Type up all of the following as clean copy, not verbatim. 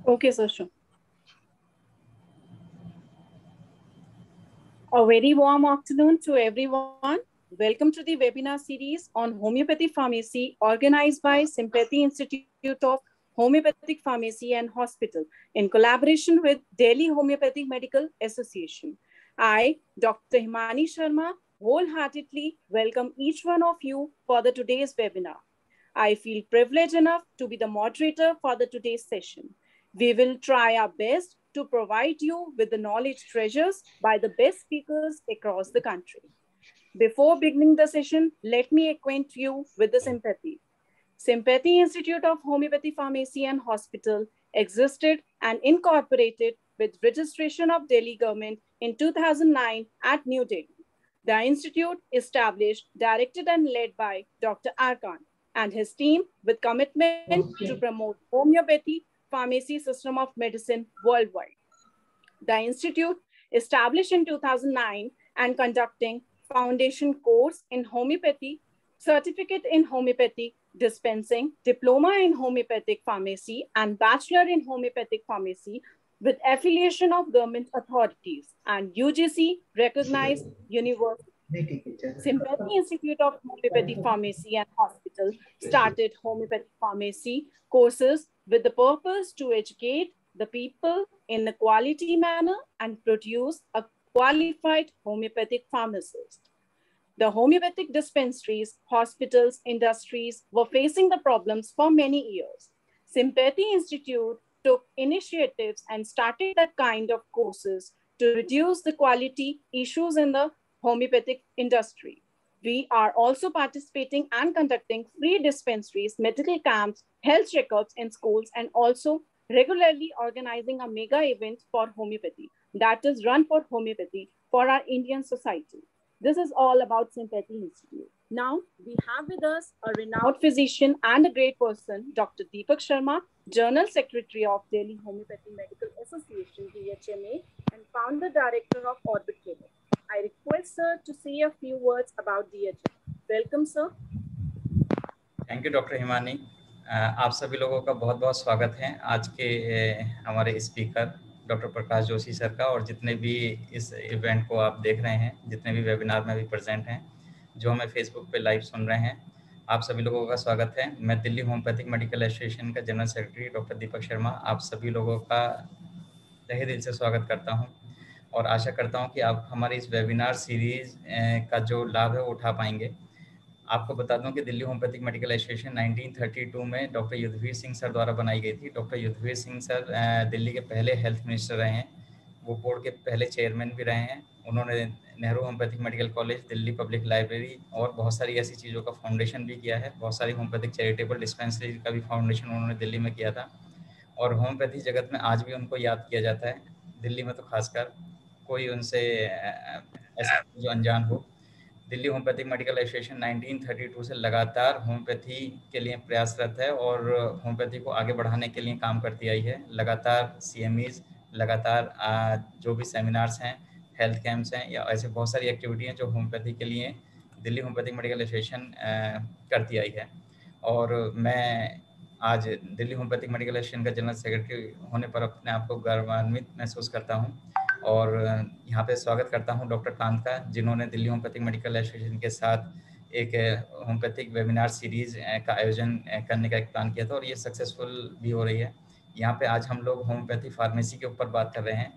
Okay, sir, sure. A very warm afternoon to everyone. Welcome to the webinar series on homeopathy pharmacy organized by Sympathy Institute of Homeopathic Pharmacy and Hospital in collaboration with Delhi Homeopathic Medical Association. I, Dr. Himani Sharma, wholeheartedly welcome each one of you for the today's webinar. I feel privileged enough to be the moderator for the today's session. We will try our best to provide you with the knowledge treasures by the best speakers across the country. Before beginning the session, let me acquaint you with the Sympathy. Sympathy Institute of Homeopathy Pharmacy and Hospital existed and incorporated with registration of Delhi government in 2009 at New Delhi. The institute established, directed and led by Dr. Arkan and his team with commitment to promote homeopathy pharmacy system of medicine worldwide. The institute, established in 2009 and conducting foundation course in homeopathy, certificate in homeopathy dispensing, diploma in homeopathic pharmacy, and bachelor in homeopathic pharmacy with affiliation of government authorities and UGC recognized university. Sympathy Institute of Homeopathy Pharmacy and Hospital started homeopathy pharmacy courses with the purpose to educate the people in a quality manner and produce a qualified homeopathic pharmacist. The homeopathic dispensaries, hospitals, industries were facing the problems for many years. Sympathy Institute took initiatives and started that kind of courses to reduce the quality issues in the homeopathic industry. We are also participating and conducting free dispensaries, medical camps, health checkups in schools, and also regularly organizing a mega event for homeopathy that is run for homeopathy for our Indian society. This is all about Sympathy Institute. Now, we have with us a renowned physician and a great person, Dr. Deepak Sharma, General Secretary of Delhi Homeopathy Medical Association, DHMA, and Founder Director of Orbit Clinic. I request sir to say a few words about DHMA. Welcome, sir. Thank you doctor Himani. आप सभी लोगों का बहुत बहुत स्वागत है आज के हमारे speaker doctor Prakash Joshi sir का, और जितने भी इस इवेंट को आप देख रहे हैं, जितने भी वेबिनार में भी प्रेजेंट हैं, जो हमें फेसबुक पे लाइव सुन रहे हैं, आप सभी लोगों का स्वागत है। मैं दिल्ली होम्योपैथिक मेडिकल एसोसिएशन का general secretary doctor Deepak Sharma आप सभी लोगों का तहे दिल से स्वागत करता हूं, और आशा करता हूं कि आप हमारी इस वेबिनार सीरीज का जो लाभ है वो उठा पाएंगे। आपको बता दूं कि दिल्ली होम्योपैथिक मेडिकल एसोसिएशन 1932 में डॉक्टर युद्धवीर सिंह सर द्वारा बनाई गई थी। डॉक्टर युद्धवीर सिंह सर दिल्ली के पहले हेल्थ मिनिस्टर रहे हैं, वो बोर्ड के पहले चेयरमैन भी रहे हैं। उन्होंने Nehru homeopathic medical college, Delhi public library और बहुत सारी ऐसी चीज़ों का फाउंडेशन भी किया है। बहुत सारी होम्योपैथिक चैरिटेबल डिस्पेंसरी का भी फाउंडेशन उन्होंने दिल्ली में किया था, और होम्योपैथी जगत में आज भी उनको याद किया जाता है, दिल्ली में तो खासकर। कोई उनसे ऐसा जो अनजान हो। दिल्ली होम्योपैथिक मेडिकल एसोसिएशन 1932 से लगातार होम्योपैथी के लिए प्रयासरत है और होम्योपैथी को आगे बढ़ाने के लिए काम करती आई है। लगातार CMEs, लगातार जो भी सेमिनार्स हैं, हेल्थ कैंप्स हैं, या ऐसे बहुत सारी एक्टिविटी हैं जो होम्योपैथी के लिए दिल्ली होम्योपैथिक मेडिकल एसोसिएशन करती आई है। और मैं आज दिल्ली होम्योपैथिक मेडिकल एसोसिएशन का जनरल सेक्रेटरी होने पर अपने आप को गौरवान्वित महसूस करता हूँ, और यहाँ पे स्वागत करता हूँ डॉक्टर कांत का, जिन्होंने दिल्ली होम्योपैथिक मेडिकल एसोसिएशन के साथ एक होम्योपैथिक वेबिनार सीरीज का आयोजन करने का एक प्लान किया था, और ये सक्सेसफुल भी हो रही है। यहाँ पे आज हम लोग होम्योपैथी फार्मेसी के ऊपर बात कर रहे हैं।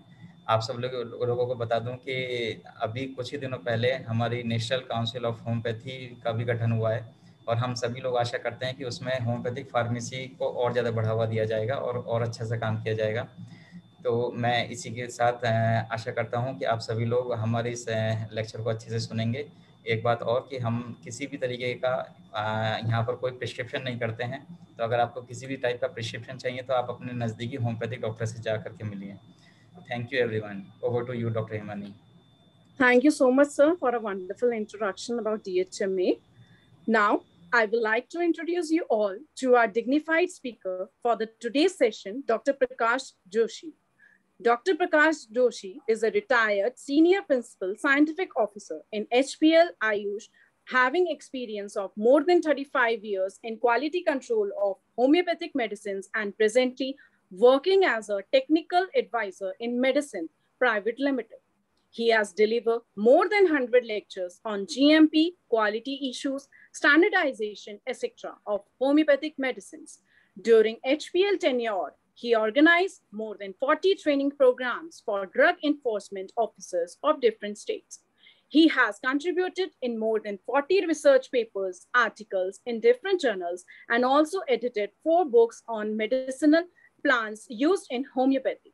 आप सब लोगों को बता दूं कि अभी कुछ ही दिनों पहले हमारी नेशनल काउंसिल ऑफ होम्योपैथी का भी गठन हुआ है, और हम सभी लोग आशा करते हैं कि उसमें होम्योपैथिक फार्मेसी को और ज़्यादा बढ़ावा दिया जाएगा और अच्छा से काम किया जाएगा। तो मैं इसी के साथ आशा करता हूं कि आप सभी लोग हमारे इस लेक्चर को अच्छे से सुनेंगे। एक बात और कि हम किसी भी तरीके का यहाँ पर कोई प्रिस्क्रिप्शन नहीं करते हैं, तो अगर आपको किसी भी टाइप का प्रिस्क्रिप्शन चाहिए तो आप अपने नज़दीकी होम्योपैथिक डॉक्टर से जा करके मिलिए। Thank you everyone. Over to you doctor Himani. Thank you so much, sir, for a wonderful introduction about DHMA. Now, I would like to introduce you all to our dignified speaker for the today's session, Dr. Prakash Joshi. Dr. Prakash Joshi is a retired senior principal scientific officer in HPL Ayush, having experience of more than 35 years in quality control of homeopathic medicines and presently working as a technical advisor in Medicine Private Limited. He has delivered more than 100 lectures on GMP, quality issues, standardization, etc. of homeopathic medicines. During HPL tenure, he organized more than 40 training programs for drug enforcement officers of different states. He has contributed in more than 40 research papers, articles in different journals, and also edited 4 books on medicinal plants used in homeopathy.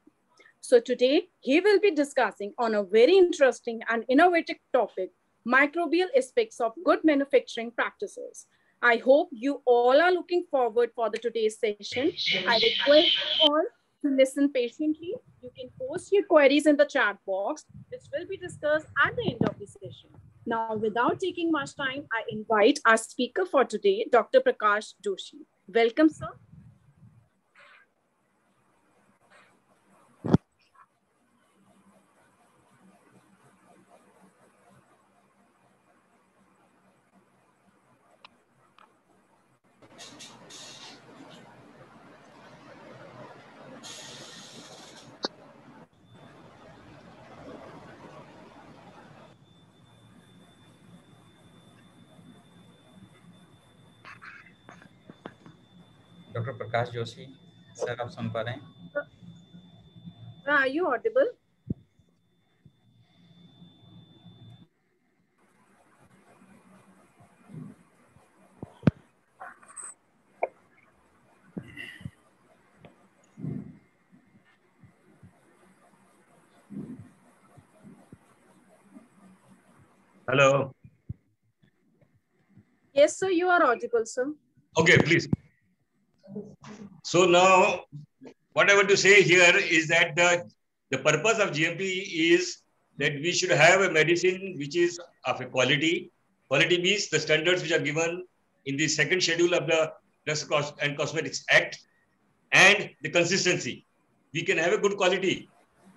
So today, he will be discussing on a very interesting and innovative topic, microbial aspects of good manufacturing practices. I hope you all are looking forward for the today's session. I request you all to listen patiently. You can post your queries in the chat box, which will be discussed at the end of the session. Now, without taking much time, I invite our speaker for today, Dr. Prakash Joshi. Welcome, sir. Doctor Prakash Joshi sir, आप सुन पा रहे हैं? Are you audible? Hello. Yes, sir, you are audible, sir. Okay, please. So now, what I want to say here is that the purpose of GMP is that we should have a medicine which is of a quality. Quality means the standards which are given in the second schedule of the Drugs and Cosmetics Act, and the consistency. We can have a good quality,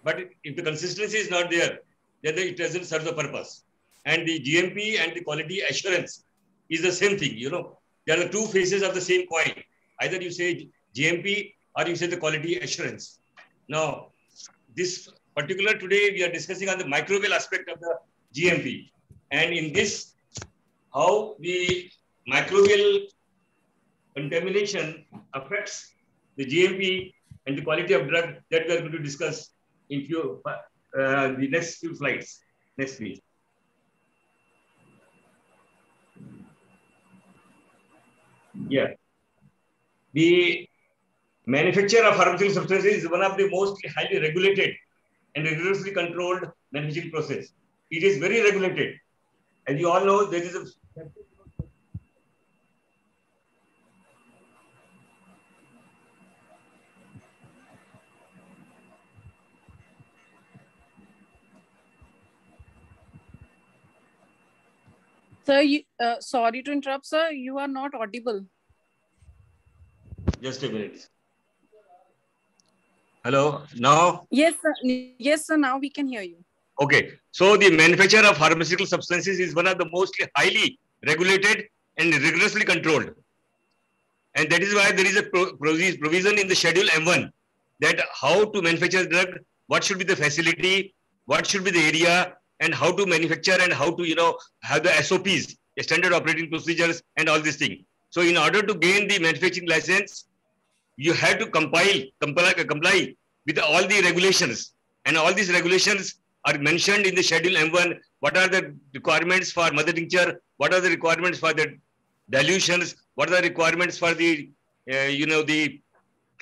but if the consistency is not there, then it doesn't serve the purpose. And the GMP and the quality assurance is the same thing. You know, there are two faces of the same coin. Either you say GMP or you say the quality assurance. Now, this particular today we are discussing on the microbial aspect of the GMP. And in this, how the microbial contamination affects the GMP and the quality of drug, that we are going to discuss in the next few slides. Next, please. Yeah. The manufacture of pharmaceutical substances is one of the most highly regulated and rigorously controlled manufacturing process. It is very regulated. As you all know, there is a Sir, sorry to interrupt, sir. You are not audible. Just a minute. Hello, now? Yes, sir. Yes, sir. Now we can hear you. Okay. So the manufacture of pharmaceutical substances is one of the most highly regulated and rigorously controlled. And that is why there is a provision in the Schedule M1 that how to manufacture the drug, what should be the facility, what should be the area, and how to manufacture and how to, have the SOPs, the standard operating procedures, and all these things. So in order to gain the manufacturing license, you have to comply with all the regulations. And all these regulations are mentioned in the Schedule M1. What are the requirements for mother tincture? What are the requirements for the dilutions? What are the requirements for the, the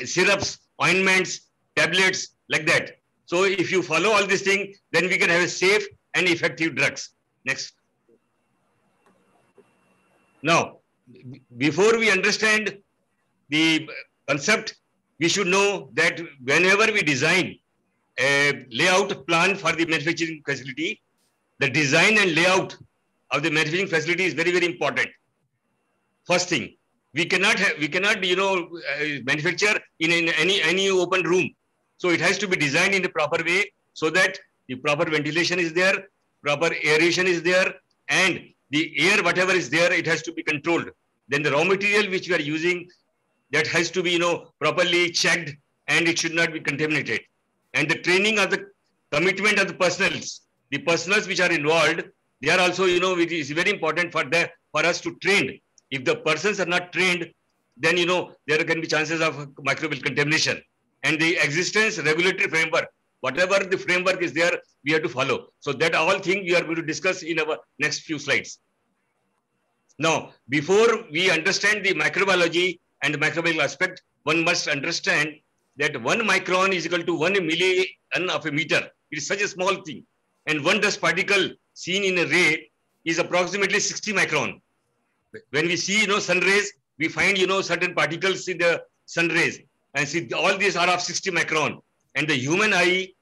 syrups, ointments, tablets, like that. So if you follow all these things, then we can have a safe and effective drugs. Next. Now, before we understand the concept, we should know that whenever we design a layout plan for the manufacturing facility, the design and layout of the manufacturing facility is very, very important. First thing, we cannot manufacture in any open room. So it has to be designed in the proper way so that the proper ventilation is there, proper aeration is there, and the air, whatever is there, it has to be controlled. Then the raw material which we are using, that has to be, properly checked and it should not be contaminated. And the training of the commitment of the personals which are involved, they are also, it is very important for us to train. If the persons are not trained, then, there can be chances of microbial contamination. And the existence regulatory framework, whatever the framework is there, we have to follow. So that all thing we are going to discuss in our next few slides. Now, before we understand the microbiology and the microbial aspect, one must understand that 1 micron is equal to 1 million of a meter. It is such a small thing. And one dust particle seen in a ray is approximately 60 micron. When we see, sun rays, we find, certain particles in the sun rays. And see, all these are of 60 micron. And the human eye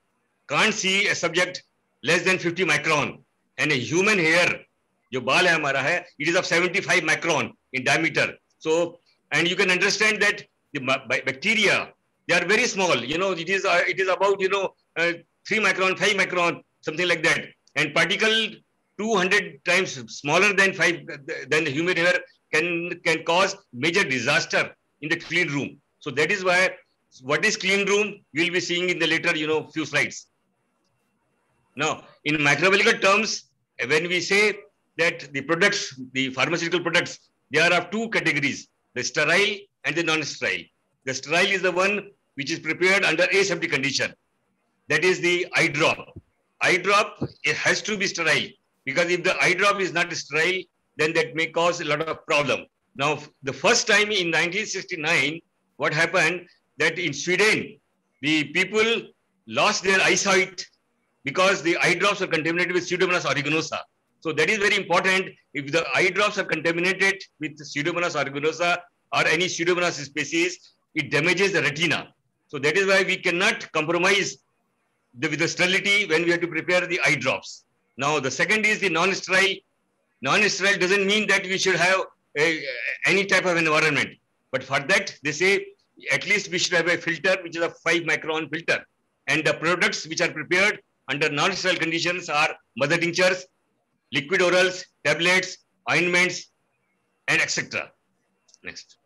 can't see a subject less than 50 micron. And a human hair, जो बाल है हमारा है, it is of 75 micron in diameter. So, and you can understand that the bacteria, they are very small. It is about 3 micron, 5 micron, something like that. And particle 200 times smaller than the human hair can cause major disaster in the clean room. So that is why what is clean room we'll be seeing in the later few slides. Now, in microbiological terms, when we say that the products, the pharmaceutical products, they are of 2 categories, the sterile and the non-sterile. The sterile is the one which is prepared under aseptic condition. That is the eye drop. Eye drop, it has to be sterile, because if the eye drop is not sterile, then that may cause a lot of problem. Now, the first time in 1969, what happened that in Sweden, the people lost their eyesight because the eye drops are contaminated with Pseudomonas aeruginosa. So that is very important. If the eye drops are contaminated with Pseudomonas aeruginosa or any Pseudomonas species, it damages the retina. So that is why we cannot compromise with the sterility when we have to prepare the eye drops. Now, the second is the non-sterile. Non-sterile doesn't mean that we should have any type of environment. But for that, they say at least we should have a filter, which is a 5 micron filter. And the products which are prepared under non-sterile conditions are mother tinctures, liquid orals, tablets, ointments, and etc. Next.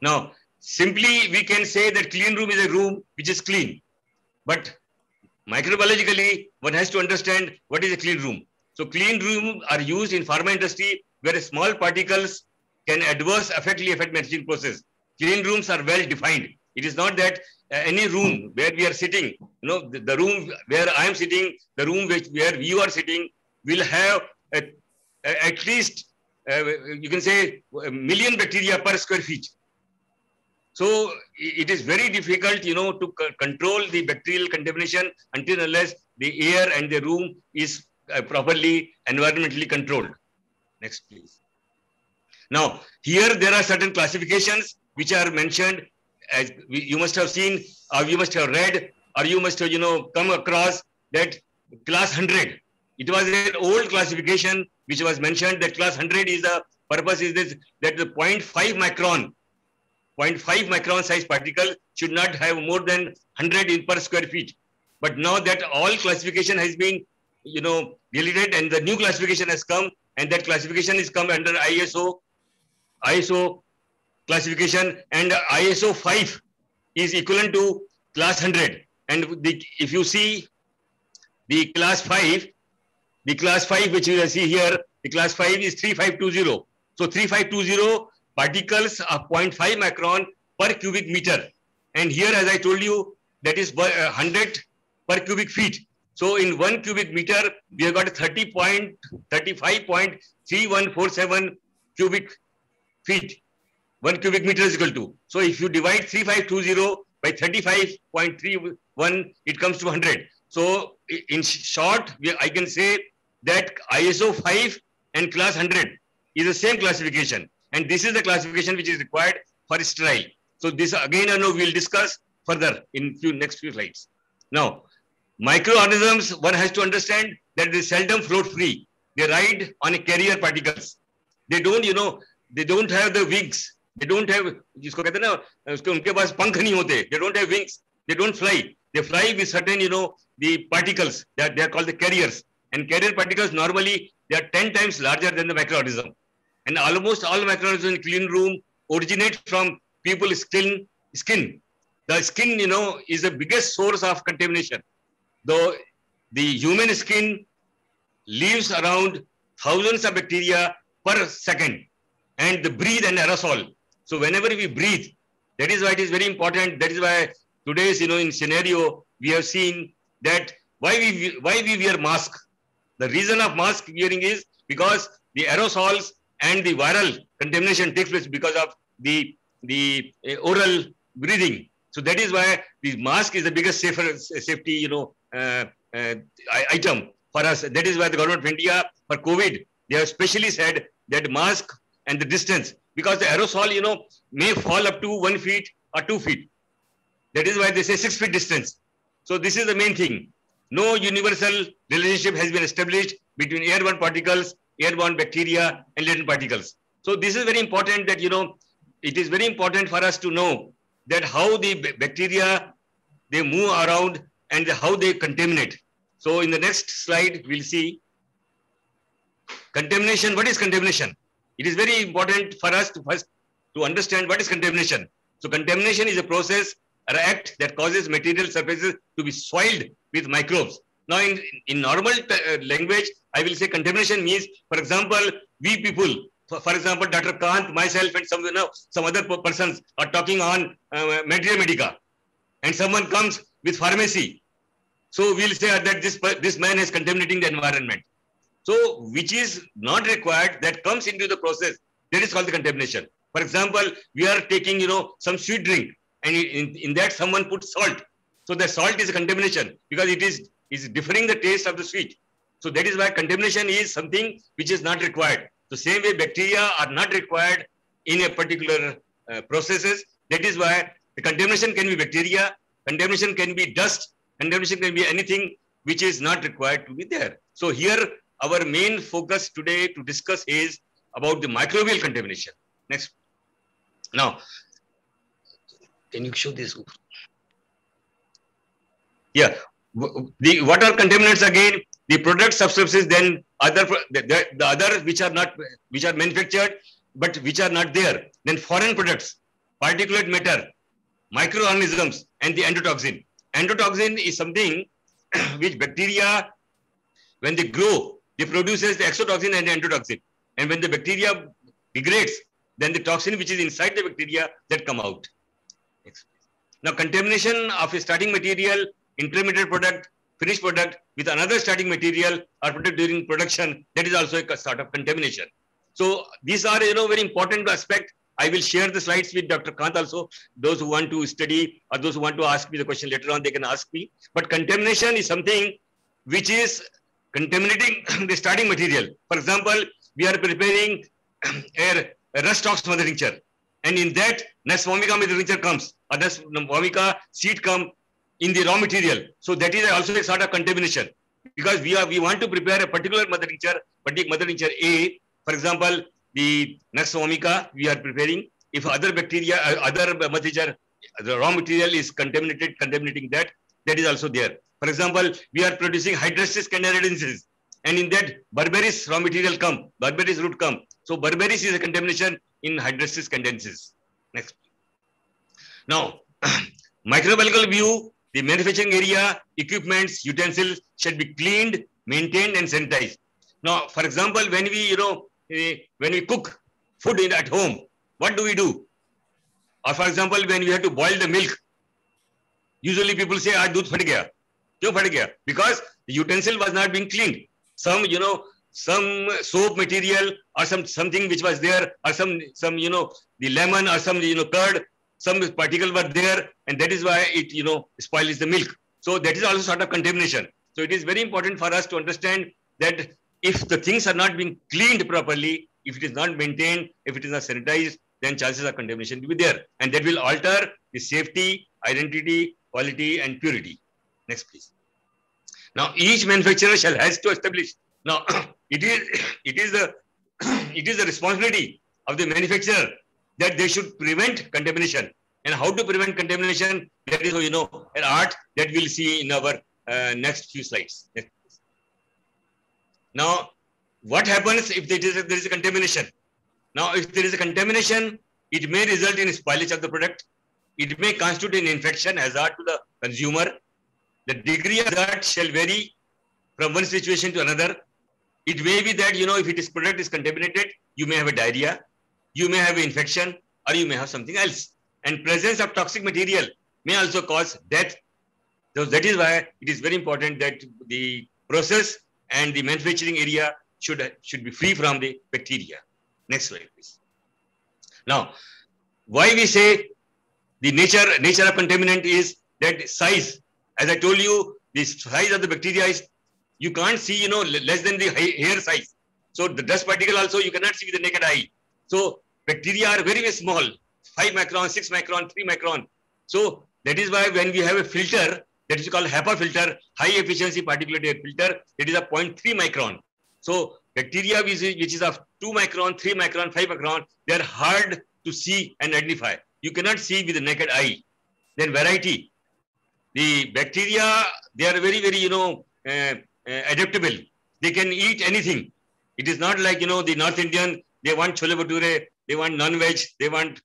Now, simply we can say that clean room is a room which is clean. But microbiologically, one has to understand what is a clean room. So clean rooms are used in pharma industry where small particles can adversely affect manufacturing process. Clean rooms are well defined. It is not that any room where we are sitting, the room where I am sitting, the room where you are sitting will have at least, you can say, 1 million bacteria per square feet. So it is very difficult, to control the bacterial contamination until unless the air and the room is properly environmentally controlled. Next, please. Now, here there are certain classifications which are mentioned, as you must have seen, or you must have read, or you must have, come across that class 100. It was an old classification which was mentioned that class 100 is the purpose is this, that the 0.5 micron size particle should not have more than 100 in per square feet. But now that all classification has been, deleted and the new classification has come, and that classification is come under ISO classification, and ISO 5 is equivalent to class 100. And if you see the class 5 which you will see here, the class 5 is 3520. So 3520 particles of 0.5 micron per cubic meter. And here, as I told you, that is 100 per cubic feet. So in 1 cubic meter, we have got 35.3147 cubic feet. 1 cubic meter is equal to. So if you divide 3520 by 35.31, it comes to 100. So in short, I can say that ISO 5 and class 100 is the same classification. And this is the classification which is required for sterile. So this again, I know we'll discuss further in next few slides. Now, microorganisms, one has to understand that they seldom float free. They ride on a carrier particles. They don't, they don't have the wings. They don't have, जिसको कहते हैं ना, उनके पास पंख नहीं होते. They don't have wings. They don't fly. They fly with certain, the particles that they are called the carriers. And carrier particles normally they are 10 times larger than the microorganism. And almost all microorganisms in clean room originate from people's skin. The skin, is the biggest source of contamination. Though the human skin lives around thousands of bacteria per second, and the breathe and aerosol. So whenever we breathe, that is why it is very important. That is why today's, in scenario, we have seen that why we wear mask. The reason of mask wearing is because the aerosols and the viral contamination takes place because of the oral breathing. So that is why the mask is the biggest safety, item for us. That is why the government of India for COVID, they have specially said that mask and the distance, because the aerosol, may fall up to 1 feet or 2 feet. That is why they say 6 feet distance. So this is the main thing. No universal relationship has been established between airborne particles, airborne bacteria, and latent particles. So this is very important that, it is very important for us to know that how the bacteria, they move around and how they contaminate. So in the next slide, we'll see contamination. What is contamination? It is very important for us to first to understand what is contamination. So contamination is a process or act that causes material surfaces to be soiled with microbes. Now in normal language, I will say contamination means, for example, we people, for example, Dr. Kant, myself, and some other persons are talking on Materia Medica, and someone comes with pharmacy. So we'll say that this man is contaminating the environment. So which is not required, that comes into the process, that is called the contamination. For example, we are taking, some sweet drink, and in that someone puts salt. So the salt is a contamination because it is differing the taste of the sweet. So that is why contamination is something which is not required. The same way bacteria are not required in a particular processes. That is why the contamination can be bacteria, contamination can be dust, contamination can be anything which is not required to be there. So here our main focus today to discuss is about the microbial contamination. Next. Now, can you show this? Yeah. What are contaminants again? The product substances, then the other which are manufactured but which are not there. Then foreign products, particulate matter, microorganisms, and the endotoxin. Endotoxin is something which bacteria, when they grow, they produces the exotoxin and the endotoxin. And when the bacteria degrades, then the toxin which is inside the bacteria that come out. Now, contamination of a starting material, intermediate product, finished product with another starting material or product during production, that is also a sort of contamination. So these are, very important aspect. I will share the slides with Dr. Kant also. Those who want to study or those who want to ask me the question later on, they can ask me. But contamination is something which is contaminating the starting material. For example, we are preparing a rust ox mother tincture, and in that Nux vomica mother tincture comes, or Nux vomica seed come in the raw material. So that is also a sort of contamination, because we want to prepare a particular mother tincture A. For example, the Nux vomica we are preparing. If other bacteria, other mother tincture, the raw material is contaminating that is also there. For example, we are producing Hydroxys canadensis, and in that Berberis raw material come, Berberis root come. So Berberis is a contamination in Hydroxys canadensis. Next. Now, microbiological view, the manufacturing area, equipments, utensils should be cleaned, maintained, and sanitized. Now, for example, when we cook food at home, what do we do? Or for example, when we have to boil the milk, usually people say, "Aaj doodh phat gaya." Kyun phat gaya? Because the utensil was not being cleaned. Some soap material or something which was there, or some the lemon or some curd, some particle were there, and that is why it spoils the milk. So that is also sort of contamination. So it is very important for us to understand that if the things are not being cleaned properly, if it is not maintained, if it is not sanitized, then chances of contamination to be there, and that will alter the safety, identity, quality, and purity. Next, please. Now, each manufacturer has to establish. Now, it is the responsibility of the manufacturer that they should prevent contamination. And how to prevent contamination, that is, an art that we'll see in our next few slides. Next. Now, what happens if there is a contamination? Now, if there is a contamination, it may result in spoilage of the product. It may constitute an infection hazard to the consumer. The degree of that shall vary from one situation to another. It may be that, if this product is contaminated, you may have a diarrhea, you may have an infection, or you may have something else. And presence of toxic material may also cause death. So that is why it is very important that the process and the manufacturing area should be free from the bacteria. Next slide, please. Now, why we say the nature of contaminant is that size. As I told you, the size of the bacteria is, you can't see, less than the hair size. So the dust particle also you cannot see with the naked eye. So bacteria are very, very small, 5 micron, 6 micron, 3 micron. So that is why when we have a filter, that is called HEPA filter, high efficiency particulate air filter, it is a 0.3 micron. So bacteria which is of 2 micron, 3 micron, 5 micron, they are hard to see and identify. You cannot see with the naked eye. Then variety. The bacteria, they are very, very, adaptable. They can eat anything. It is not like, the North Indian, they want chole bhature, they want non-veg, they want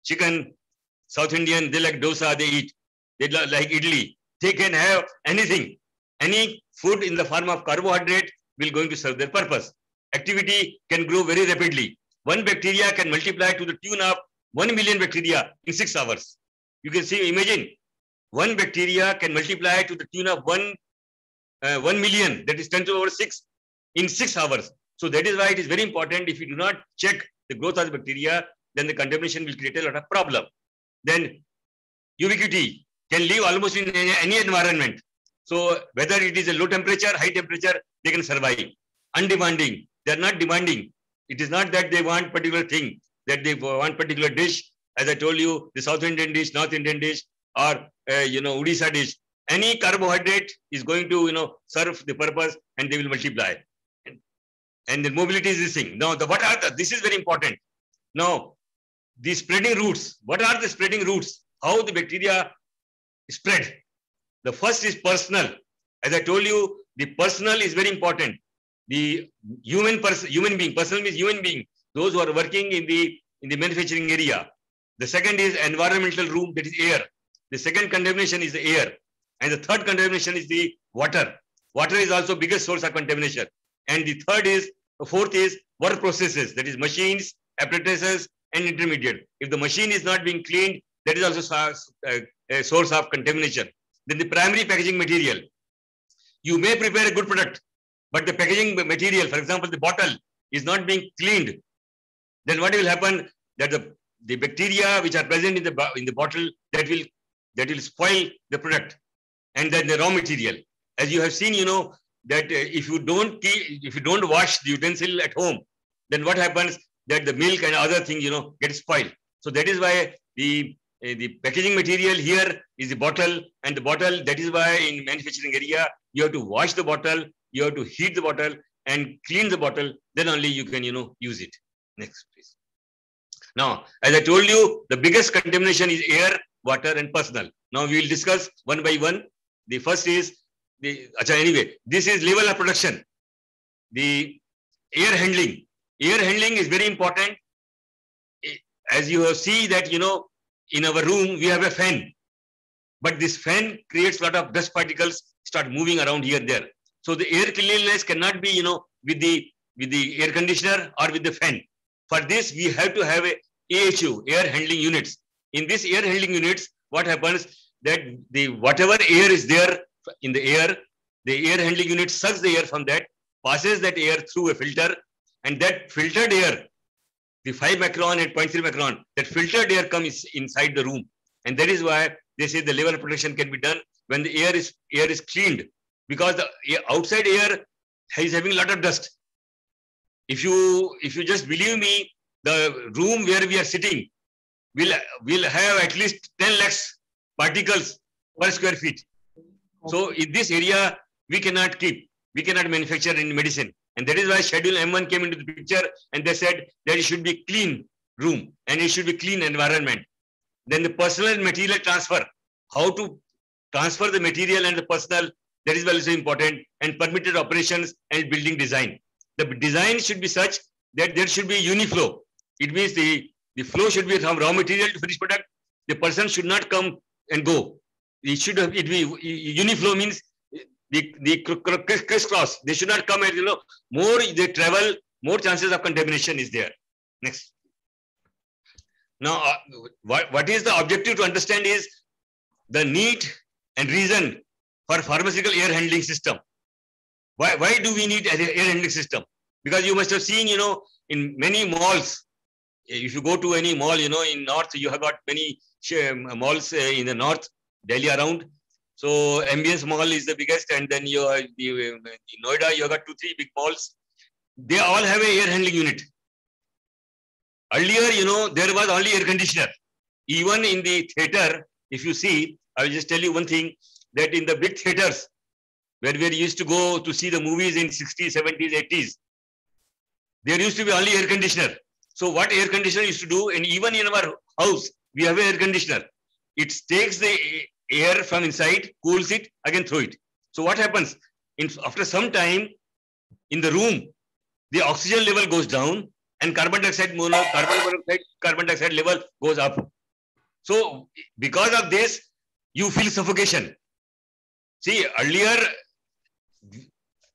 chicken. South Indian, they like dosa, they eat. They like idli. They can have anything. Any food in the form of carbohydrate will going to serve their purpose. Activity can grow very rapidly. One bacteria can multiply to the tune of 1 million bacteria in 6 hours. You can see, imagine, one bacteria can multiply to the tune of 1 million, that is 10 to the power 6 in 6 hours. So that is why it is very important. If you do not check the growth of the bacteria, then the contamination will create a lot of problem. Then ubiquity can live almost in any environment. So whether it is a low temperature, high temperature, they can survive. Undemanding, they are not demanding. It is not that they want particular thing, that they want particular dish. As I told you, the South Indian dish, North Indian dish, or Odisha dish. Any carbohydrate is going to serve the purpose, and they will multiply. And the mobility is this thing. Now, this is very important. Now, the spreading routes. What are the spreading routes? How the bacteria spread? The first is personal. As I told you, the personal is very important. The human being. Personal means human being. Those who are working in the manufacturing area. The second is environmental room, that is air. The second contamination is the air. And the third contamination is the water. Water is also biggest source of contamination. And the fourth is work processes, that is machines, apparatuses, and intermediate. If the machine is not being cleaned, that is also a source of contamination. Then the primary packaging material. You may prepare a good product, but the packaging material, for example, the bottle, is not being cleaned. Then what will happen? That the bacteria which are present in the bottle, that will spoil the product. And then the raw material. As you have seen, that if you don't wash the utensil at home, then what happens? That the milk and other things, get spoiled. So that is why the packaging material here is the bottle, and the bottle, that is why in manufacturing area, you have to wash the bottle, you have to heat the bottle and clean the bottle, then only you can, use it. Next, please. Now, as I told you, the biggest contamination is air, water, and personal. Now we will discuss one by one. The first is anyway, this is level of production. The air handling. Air handling is very important. As you see that, in our room, we have a fan. But this fan creates a lot of dust particles, start moving around here and there. So the air cleanliness cannot be, with the air conditioner or with the fan. For this, we have to have a AHU, air handling units. In this air handling units, what happens? That whatever air is there in the air handling unit sucks the air from that, passes that air through a filter, and that filtered air, the 5 micron and 0.3 micron, that filtered air comes inside the room. And that is why they say the level of protection can be done when the air is cleaned, because the outside air is having a lot of dust. If you just believe me, the room where we are sitting will have at least 10 lakhs particles per square feet. So in this area, we cannot manufacture any medicine. And that is why Schedule M1 came into the picture, and they said that it should be clean room and it should be clean environment. Then the personal and material transfer, how to transfer the material and the personal, that is also important, and permitted operations and building design. The design should be such that there should be uniflow. It means the flow should be from raw material to finished product, the person should not come and go. It should have, it be uniflow means the crisscross. They should not come and, more they travel, more chances of contamination is there. Next. Now, what is the objective to understand is the need and reason for pharmaceutical air handling system. Why do we need an air handling system? Because you must have seen, in many malls, if you go to any mall, in north, you have got many malls in the north, Delhi around. So Ambience Mall is the biggest, and then you have in Noida, you have got 2-3 big malls. They all have an air handling unit. Earlier, there was only air conditioner. Even in the theater, if you see, I will just tell you one thing, that in the big theaters, where we used to go to see the movies in 60s, 70s, 80s, there used to be only air conditioner. So what air conditioner used to do, and even in our house, we have an air conditioner. It takes the air from inside, cools it, again throw it. So what happens? After some time, in the room, the oxygen level goes down, and carbon dioxide level goes up. So because of this, you feel suffocation. See, earlier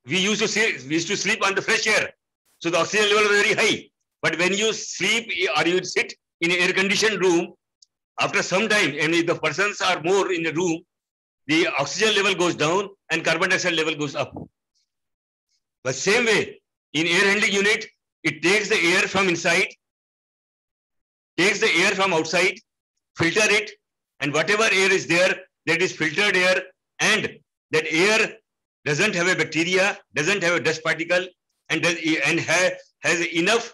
we used to sleep on the fresh air, so the oxygen level was very high. But when you sleep or you sit in an air-conditioned room, after some time, and if the persons are more in the room, the oxygen level goes down and carbon dioxide level goes up. But same way, in air handling unit, it takes the air from inside, takes the air from outside, filter it, and whatever air is there, that is filtered air, and that air doesn't have a bacteria, doesn't have a dust particle, and has enough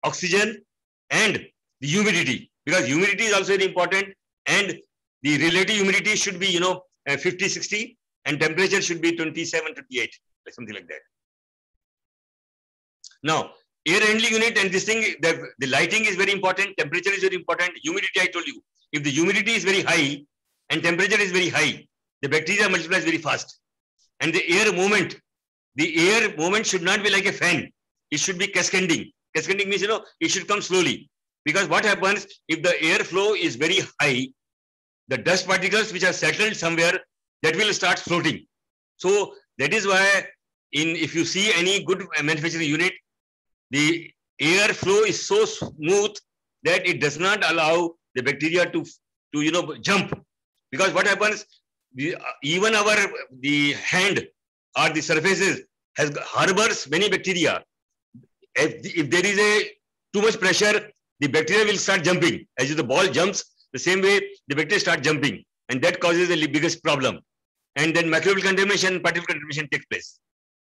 oxygen and the humidity, because humidity is also very important, and the relative humidity should be 50-60, and temperature should be 27-28, something like that. Now, air handling unit and this thing, the lighting is very important, temperature is very important, humidity I told you. If the humidity is very high and temperature is very high, the bacteria multiplies very fast. And the air movement should not be like a fan. It should be cascading. Cascading means, it should come slowly. Because what happens, if the airflow is very high, the dust particles which are settled somewhere, that will start floating. So that is why if you see any good manufacturing unit, the airflow is so smooth that it does not allow the bacteria to jump. Because what happens, even the hand or the surfaces harbors many bacteria. If there is too much pressure, the bacteria will start jumping. As the ball jumps, the same way the bacteria start jumping, and that causes the biggest problem. And then microbial contamination, particle contamination takes place.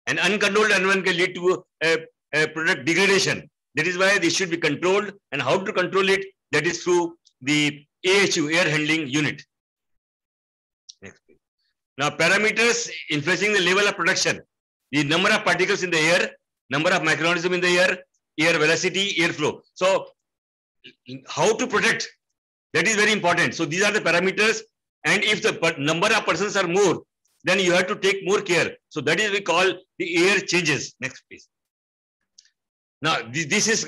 And uncontrolled environment can lead to a product degradation. That is why this should be controlled, and how to control it, that is through the AHU, air handling unit. Next page. Now, parameters influencing the level of production: the number of particles in the air, number of microorganisms in the air velocity, airflow. So, how to protect, that is very important. So, these are the parameters, and if the number of persons are more, then you have to take more care. So, that is we call the air changes. Next please. Now, this is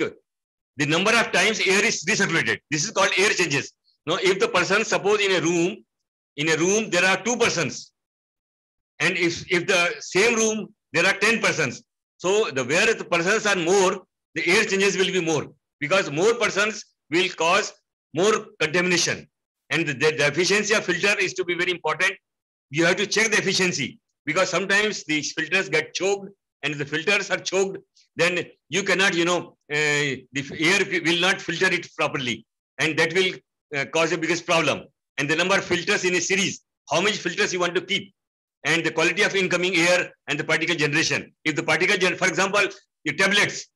the number of times air is recirculated. This is called air changes. Now, if the person, suppose in a room there are 2 persons, and if the same room there are 10 persons, so where the persons are more, the air changes will be more, because more persons will cause more contamination, and the efficiency of filter is to be very important. You have to check the efficiency, because sometimes these filters get choked, and if the filters are choked, then you cannot, the air will not filter it properly, and that will cause the biggest problem. And the number of filters in a series, how many filters you want to keep, and the quality of incoming air and the particle generation. If the particle, for example, the tablets,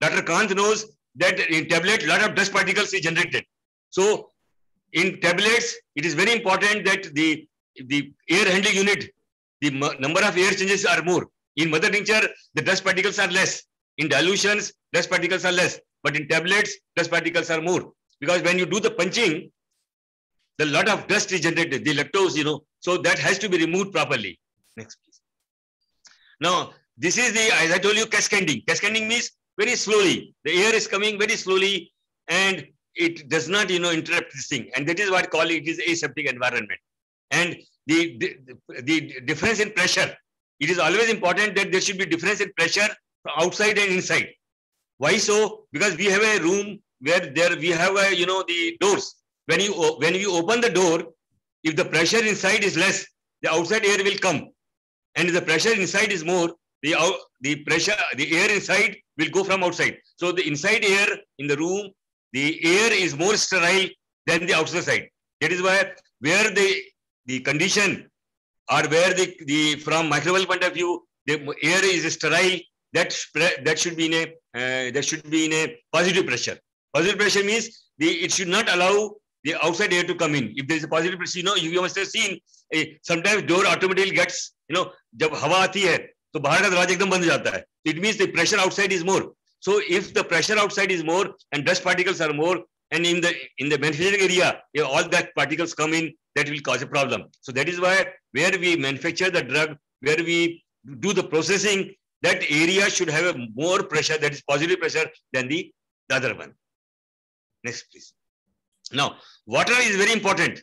Dr. Kant knows that in tablet, a lot of dust particles is generated. So in tablets, it is very important that the air handling unit, the number of air changes are more. In mother tincture, the dust particles are less. In dilutions, dust particles are less. But in tablets, dust particles are more. Because when you do the punching, the lot of dust is generated, the lactose, so that has to be removed properly. Next, please. Now, this is as I told you, cascading. Cascading means very slowly. The air is coming very slowly, and it does not, interrupt this thing. And that is what call it is aseptic environment. And the difference in pressure, it is always important that there should be difference in pressure from outside and inside. Why so? Because we have a room where we have the doors. When you open the door, if the pressure inside is less, the outside air will come. And if the pressure inside is more, the air inside will go from outside. So the inside air in the room, the air is more sterile than the outside side. That is why where the condition, or where from microbial point of view, the air is sterile, that should be in a positive pressure. Positive pressure means it should not allow the outside air to come in. If there is a positive pressure, you must have seen sometimes door automatically gets, जब हवा आती है तो बाहर का दरवाजा एकदम बंद हो जाता है. It means the pressure outside is more. So if the pressure outside is more and dust particles are more, and in the manufacturing area, if all that particles come in, that will cause a problem. So that is why where we manufacture the drug, where we do the processing, that area should have a more pressure, that is positive pressure, than the other one. Next, please. Now, water is very important.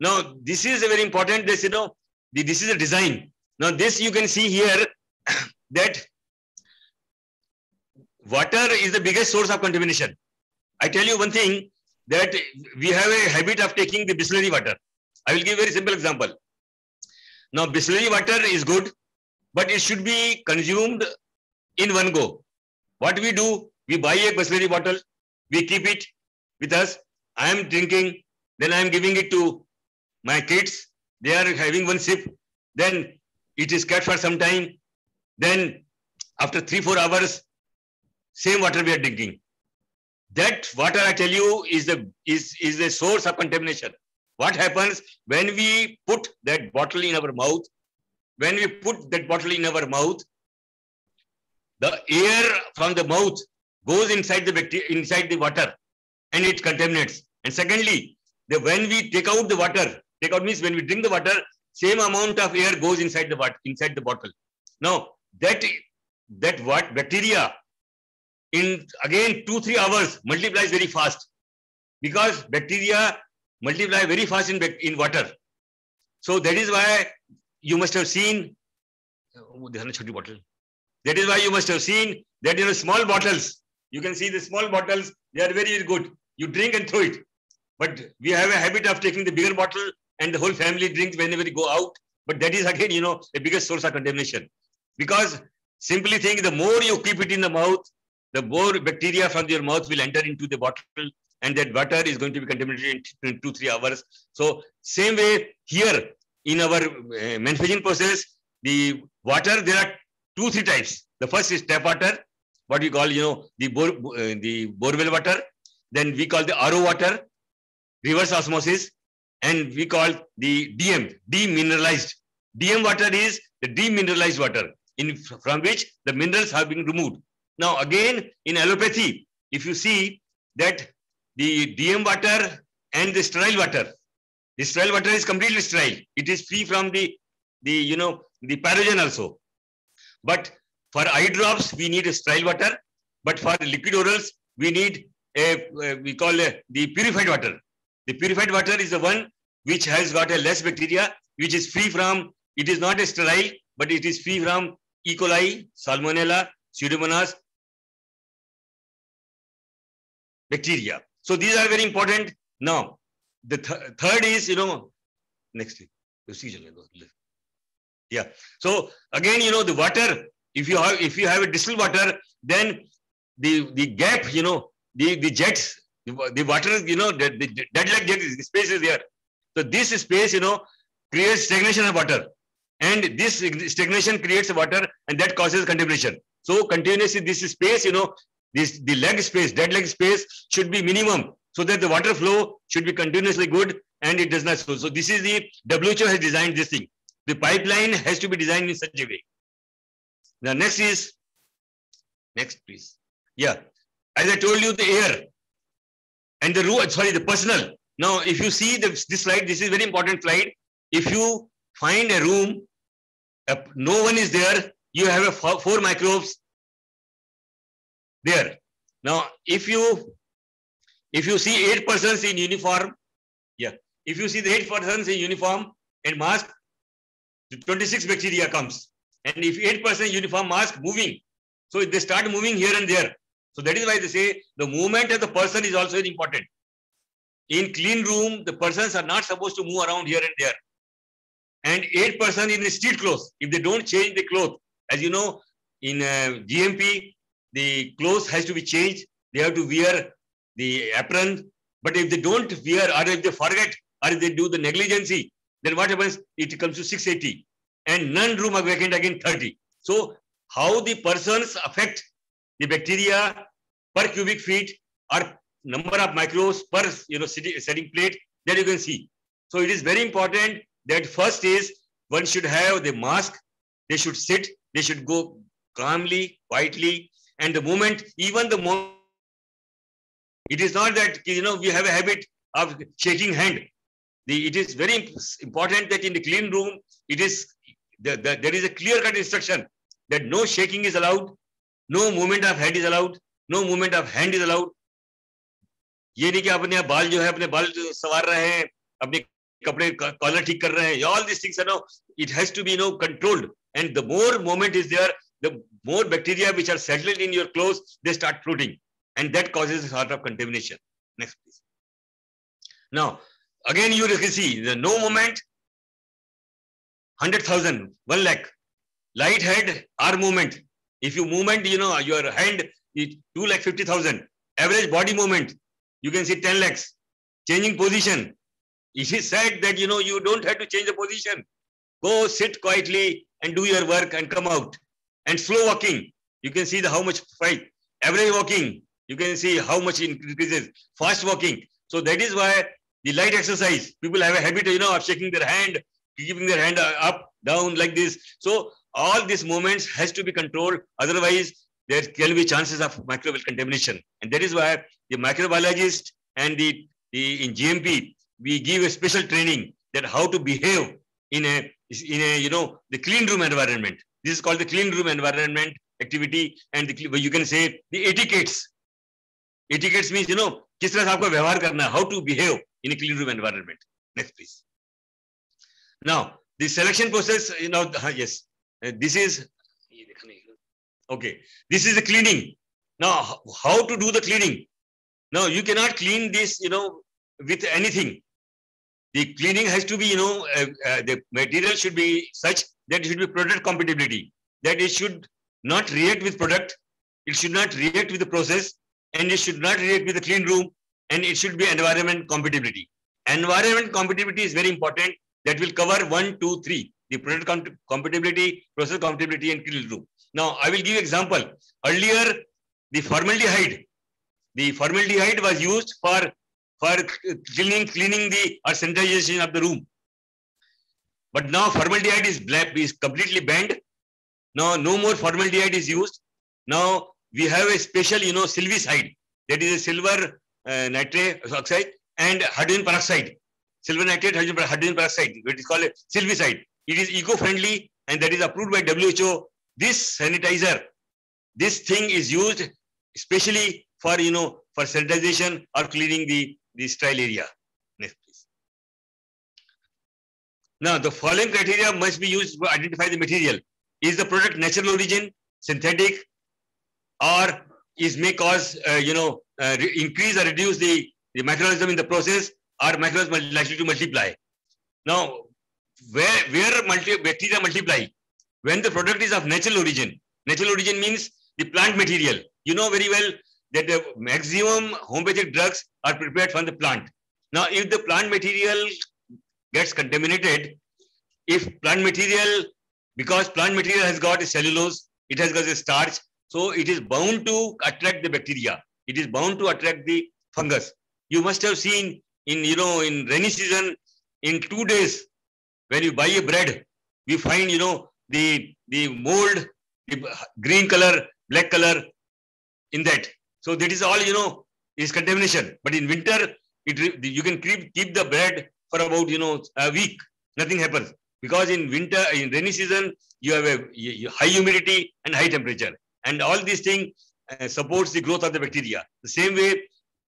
Now, this is a very important, this is a design. Now, this you can see here that water is the biggest source of contamination. I tell you one thing, that we have a habit of taking the Bisleri water. I will give a very simple example. Now, Bisleri water is good, but it should be consumed in one go. What we do, we buy a Bisleri bottle, we keep it with us. I am drinking, then I am giving it to my kids. They are having one sip, then it is kept for some time. Then after 3-4 hours, same water we are drinking. That water, I tell you, is a source of contamination. What happens when we put that bottle in our mouth? When we put that bottle in our mouth, the air from the mouth goes inside the water, and it contaminates. And secondly, when we take out the water, take out means when we drink the water, same amount of air goes inside the bottle. Now that what bacteria in again 2-3 hours multiplies very fast, because bacteria multiply very fast in water. So that is why you must have seen. That is why you must have seen that small bottles. You can see the small bottles, they are very, very good. You drink and throw it. But we have a habit of taking the bigger bottle and the whole family drinks whenever we go out. But that is again, the biggest source of contamination. Because simply think, the more you keep it in the mouth, the more bacteria from your mouth will enter into the bottle, and that water is going to be contaminated in 2-3 hours. So same way here in our manufacturing process, the water, there are 2-3 types. The first is tap water, what we call, the borewell water. Then we call the RO water, reverse osmosis, and we call the DM, demineralized. DM water is the demineralized water, from which the minerals have been removed. Now again, in allopathy, if you see that the DM water and the sterile water is completely sterile. It is free from the pathogen also. But for eye drops, we need a sterile water. But for liquid orals, we need we call the purified water. The purified water is the one which has got a less bacteria, which is free from, it is not a sterile, but it is free from E. coli, Salmonella, Pseudomonas bacteria. So these are very important. Now, the third is, next. Yeah. So again, the water, if you have a distilled water, then the gap, the jets, the water, the dead-like jet space is there. So this space, creates stagnation of water, and this stagnation creates water, and that causes contamination. So continuously, this space, the leg space, dead leg space should be minimum, so that the water flow should be continuously good, and it does not slow. So this is the WHO has designed this thing. The pipeline has to be designed in such a way. Now next, please. Yeah. As I told you, the air and the personal. Now, if you see this slide, this is very important slide. If you find a room, no one is there, you have 4 microbes there. Now, if you If you see 8 persons in uniform, if you see the 8 persons in uniform and mask, 26 bacteria comes. And if 8 persons in uniform, mask moving, so they start moving here and there. So that is why they say the movement of the person is also important. In clean room, the persons are not supposed to move around here and there. And 8 persons in the street clothes, if they don't change the clothes, as you know, in GMP, the clothes has to be changed. They have to wear the apron. But if they don't wear, or if they forget, or if they do the negligence, then what happens? It comes to 680. And none room are vacant again 30. So how the persons affect the bacteria per cubic feet or number of microbes per setting plate, that you can see. So it is very important that first is one should have the mask. They should sit. They should go calmly, quietly, and the moment, even the moment, it is not that we have a habit of shaking hand. It is very important that in the clean room, it is there is a clear-cut instruction that no shaking is allowed, no movement of head is allowed, no movement of hand is allowed. ये नहीं कि अपने बाल जो है अपने बाल सवार रहे हैं, अपने कपड़े कॉलर ठीक कर रहे हैं. All these things are now, it has to be controlled, and the more movement is there, the more bacteria which are settled in your clothes, they start floating, and that causes a sort of contamination. Next, please. Now, again you can see the no movement, 100,000, 1 lakh. Light head, arm movement. If you movement, your hand is 2,50,000. Average body movement, you can see 10 lakhs. Changing position. It is said that you don't have to change the position. Go sit quietly and do your work and come out. And slow walking, you can see how much fight. Average walking, you can see how much increases. Fast walking. So that is why the light exercise, people have a habit of shaking their hand, keeping their hand up, down like this. So all these movements has to be controlled. Otherwise, there can be chances of microbial contamination. And that is why the microbiologist and in GMP, we give a special training that how to behave in a the clean room environment. This is called the clean room environment activity, and you can say the etiquettes. Etiquettes means किस तरह से आपको व्यवहार करना है, how to behave in a clean room environment. Next, please. Now, the selection process, yes, this is okay. This is the cleaning. Now, how to do the cleaning? Now, you cannot clean this, with anything. The cleaning has to be, the material should be such that it should be product compatibility. That it should not react with product. It should not react with the process, and it should not react with the clean room, and it should be environment compatibility. Environment compatibility is very important. That will cover 1, 2, 3. The product compatibility, process compatibility, and clean room. Now, I will give example. Earlier, the formaldehyde was used for cleaning the or sanitization of the room. But now formaldehyde is completely banned. Now no more formaldehyde is used. Now we have a special, silvicide, that is a silver nitrate oxide and hydrogen peroxide. Silver nitrate, hydrogen peroxide, it is called a silvicide. It is eco-friendly and that is approved by WHO. This sanitizer, this thing is used especially for, for sanitization or cleaning the sterile area. Next, please. Now, the following criteria must be used to identify the material. Is the product natural origin, synthetic, or may cause, increase or reduce the microorganism in the process, or microorganisms likely to multiply. Now, where bacteria multiply? When the product is of natural origin. Natural origin means the plant material. You know very well that the maximum homeopathic drugs are prepared from the plant. Now, if the plant material gets contaminated, because plant material has got a cellulose, it has got a starch, so it is bound to attract the bacteria. It is bound to attract the fungus. You must have seen in rainy season, in 2 days, when you buy a bread, we find, the mold, the green color, black color in that. So that is all, is contamination. But in winter, you can keep the bread for about, a week. Nothing happens. Because in winter, in rainy season, you have a high humidity and high temperature. And all these things supports the growth of the bacteria. The same way,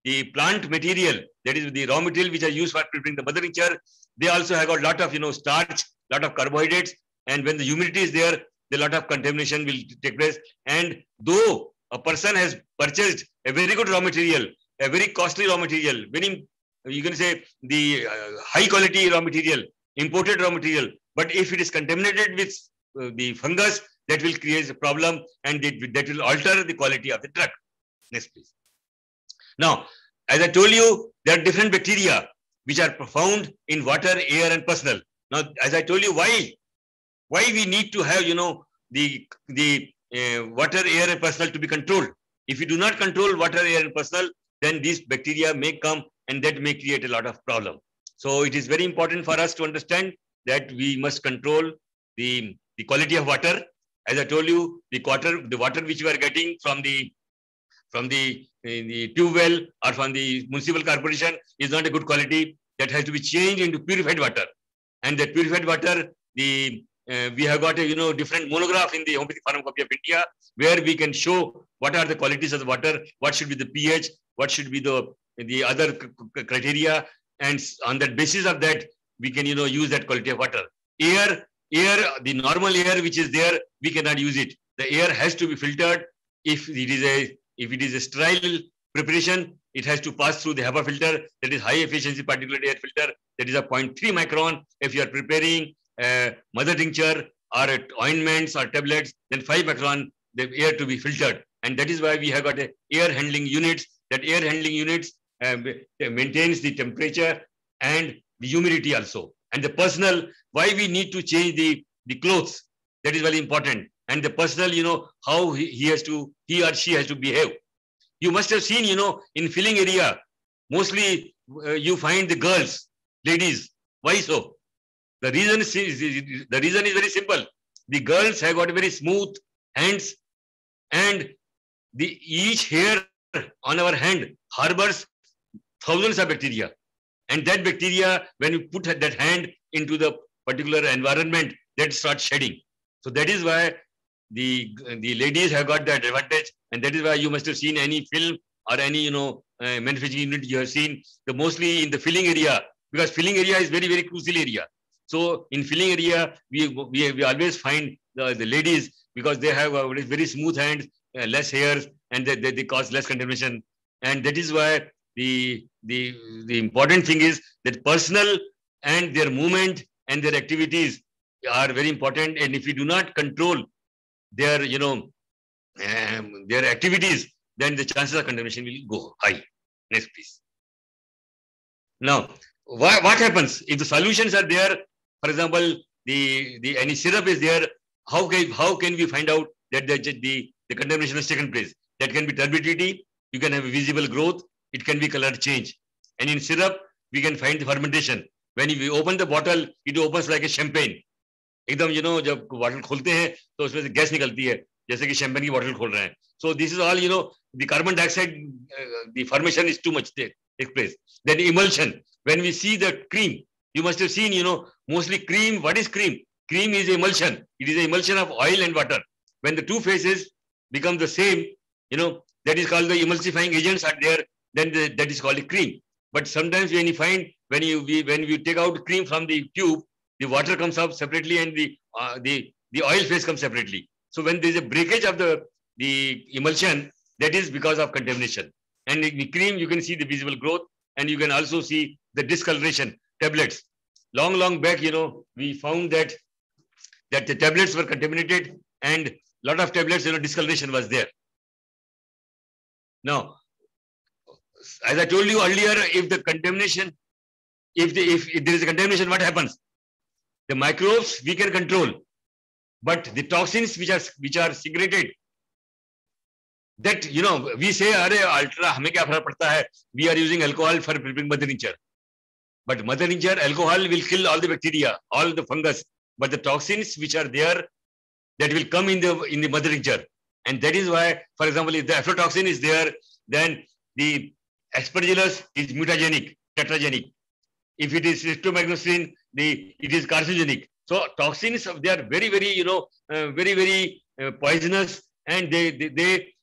the plant material, that is the raw material which are used for preparing the mother tincture, they also have got a lot of starch, lot of carbohydrates, and when the humidity is there, a lot of contamination will take place. And though a person has purchased a very good raw material, a very costly raw material, very, you can say, the high quality raw material, imported raw material, but if it is contaminated with the fungus, that will create a problem, and that will alter the quality of the drug. Next, please. Now, as I told you, there are different bacteria which are found in water, air, and personal. Now, as I told you, why we need to have the water, air, and personal to be controlled. If you do not control water, air, and personal, then these bacteria may come, and that may create a lot of problem. So it is very important for us to understand that we must control the quality of water. As I told you, the water which we are getting from the tube well or from the municipal corporation is not a good quality. That has to be changed into purified water. And that purified water, we have got a different monograph in the Homeopathic Pharmacopoeia of India, where we can show what are the qualities of the water, what should be the pH, what should be the other criteria, and on that basis of that, we can use that quality of water. Air, the normal air which is there, we cannot use it. The air has to be filtered. If it is a sterile preparation, it has to pass through the HEPA filter, that is high efficiency particulate air filter, that is a 0.3 micron. If you are preparing mother tincture or ointments or tablets, then 5 micron, the air to be filtered. And that is why we have got air handling units. That air handling units maintains the temperature and the humidity also. And the personal, why we need to change the clothes, that is very important. And the personal, how he or she has to behave. You must have seen, in filling area, mostly you find the girls, ladies. Why so? The reason is very simple. The girls have got very smooth hands, and each hair on our hand harbors thousands of bacteria. And that bacteria, when you put that hand into the particular environment, that starts shedding. So that is why the ladies have got that advantage, and that is why you must have seen any film or any manufacturing unit you have seen, mostly in the filling area, because filling area is very, very crucial area. So in filling area, we always find the ladies, because they have very smooth hands, less hairs, and they cause less contamination. And that is why the important thing is that personal and their movement and their activities are very important. And if we do not control their activities, then the chances of contamination will go high. Next, please. Now, what happens if the solutions are there? For example, any syrup is there. How can we find out that the contamination has taken place? That can be turbidity. You can have a visible growth. It can be color change. And in syrup, we can find the fermentation. When we open the bottle, it opens like a champagne. एकदम जब bottle खोलते हैं तो उसमें से gas निकलती है, जैसे कि शैंपेन की बॉटल खोल रहे हैं. So this is all the carbon dioxide, the formation is too much takes place. Then emulsion. When we see the cream, you must have seen mostly cream. What is cream? Cream is emulsion. It is an emulsion of oil and water. When the two phases become the same, that is called the emulsifying agents are there. Then that is called a cream. But sometimes when you find when you take out cream from the tube, the water comes up separately and the oil phase comes separately. So when there is a breakage of the emulsion, that is because of contamination. And in the cream, you can see the visible growth, and you can also see the discoloration. Tablets. Long back, we found that the tablets were contaminated, and a lot of tablets, discoloration was there. Now, as I told you earlier, if there is a contamination, what happens? The microbes we can control, but the toxins which are secreted, that we say, ultra, hame kya farak padta hai? We are using alcohol for preparing mother tincture. But mother tincture, alcohol will kill all the bacteria, all the fungus. But the toxins which are there, that will come in the mother tincture. And that is why, for example, if the aflatoxin is there, then the aspergillus is mutagenic, tetragenic. If it is streptomycin, it is carcinogenic. So toxins, they are very, very, very, very poisonous, and they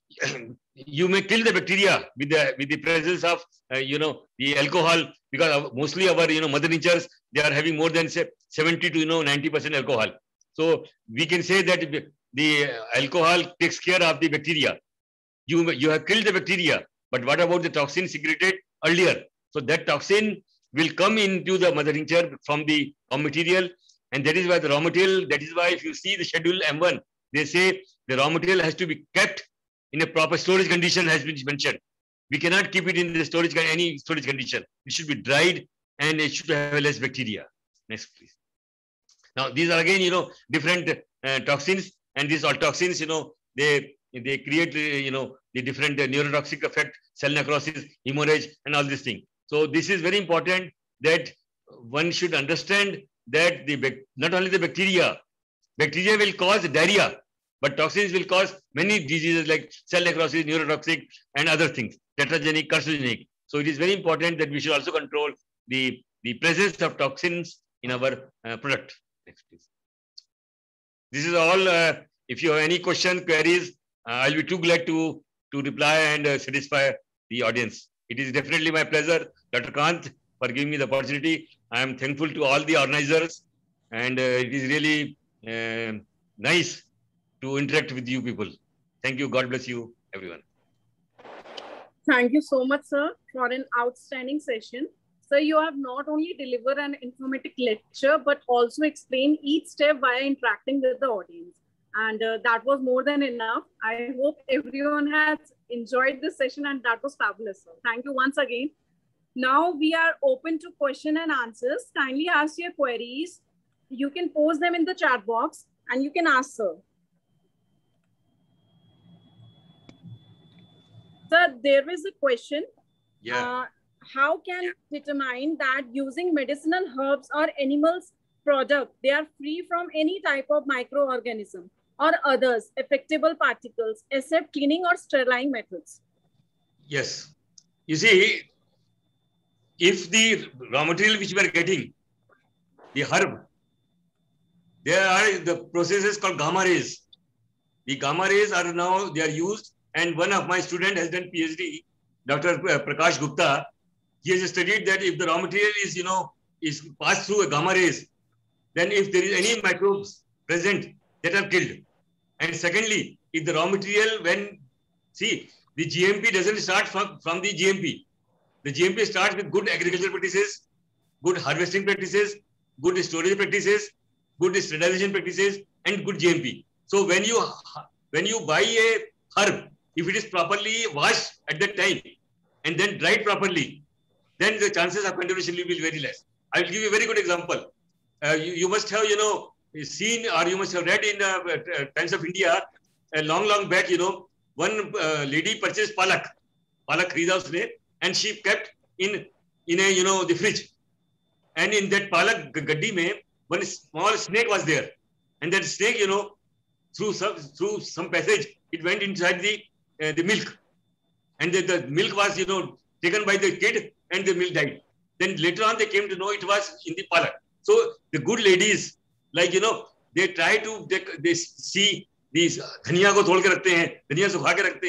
you may kill the bacteria with the presence of the alcohol, because mostly our mother natures, they are having more than say 70 to 90% alcohol. So we can say that the alcohol takes care of the bacteria. You have killed the bacteria, but what about the toxin secreted earlier? So that toxin will come into the mother nature from the raw material, and that is why the raw material, that is why if you see the schedule M1, they say the raw material has to be kept in a proper storage condition, has been mentioned. We cannot keep it in the storage, any storage condition. It should be dried and it should have less bacteria. Next, please. Now, these are again, different toxins, and these all toxins, they create, the different neurotoxic effect, cell necrosis, hemorrhage, and all this thing. So this is very important that one should understand that not only the bacteria will cause diarrhea, but toxins will cause many diseases like cell necrosis, neurotoxic, and other things, tetragenic, carcinogenic. So it is very important that we should also control the presence of toxins in our product. Next, please. This is all. If you have any question, queries, I'll be too glad to reply and satisfy the audience. It is definitely my pleasure, Dr. Kant, for giving me the opportunity. I am thankful to all the organizers, and it is really nice to interact with you people. Thank you. God bless you, everyone. Thank you so much, sir, for an outstanding session. Sir, you have not only delivered an informative lecture, but also explained each step via interacting with the audience. And that was more than enough. I hope everyone has enjoyed this session, and that was fabulous, sir. Thank you once again. Now we are open to question and answers. Kindly ask your queries. You can post them in the chat box and you can ask, sir. Sir, there is a question. Yeah. How can you determine that using medicinal herbs or animals product, they are free from any type of microorganism or others affectable particles except cleaning or steriling methods? Yes. You see, if the raw material which we are getting, the herb, there are the processes called gamma rays. The gamma rays are now, they are used, and one of my students has done PhD, Dr. Prakash Gupta. He has studied that if the raw material is, is passed through a gamma rays, then if there is any microbes present, that are killed. And secondly, if the raw material, the GMP doesn't start from the GMP. The GMP starts with good agricultural practices, good harvesting practices, good storage practices, good sterilization practices, and good GMP. So when you buy a herb, if it is properly washed at that time and then dried properly, then the chances of contamination will be very less. I will give you a very good example. You must have, seen, or you must have read in Times of India a long back. One lady purchased palak kharida usne, and she kept in a the fridge. And in that palak gaddi mein, one small snake was there, and that snake, through some passage, it went inside the milk, and the milk was taken by the kid, and the milk died. Then later on they came to know it was in the palak. So the good ladies, like they try to they see these dhaniya ko tod ke rakhte hain, dhaniya sukha ke rakhte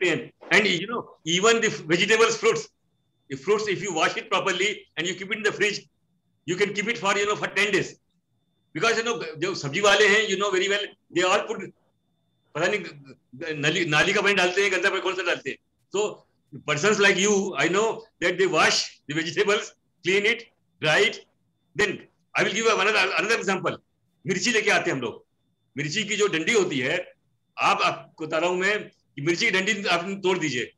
hain, and even the vegetables, fruits, if you wash it properly and you keep it in the fridge, you can keep it for for 10 days. Because jo sabji wale hain, very well, they all put pata nahi nali ka pani dalte hain, ganda pani kaun sa dalte hain. So persons like you, I know that they wash the vegetables, clean it, dry it. Then I will give you another example. मिर्ची लेके आते हैं हम लोग. मिर्ची की जो डंडी होती है, आपको बता रहा हूं मैं कि मिर्ची की डंडी आप तोड़ दीजिए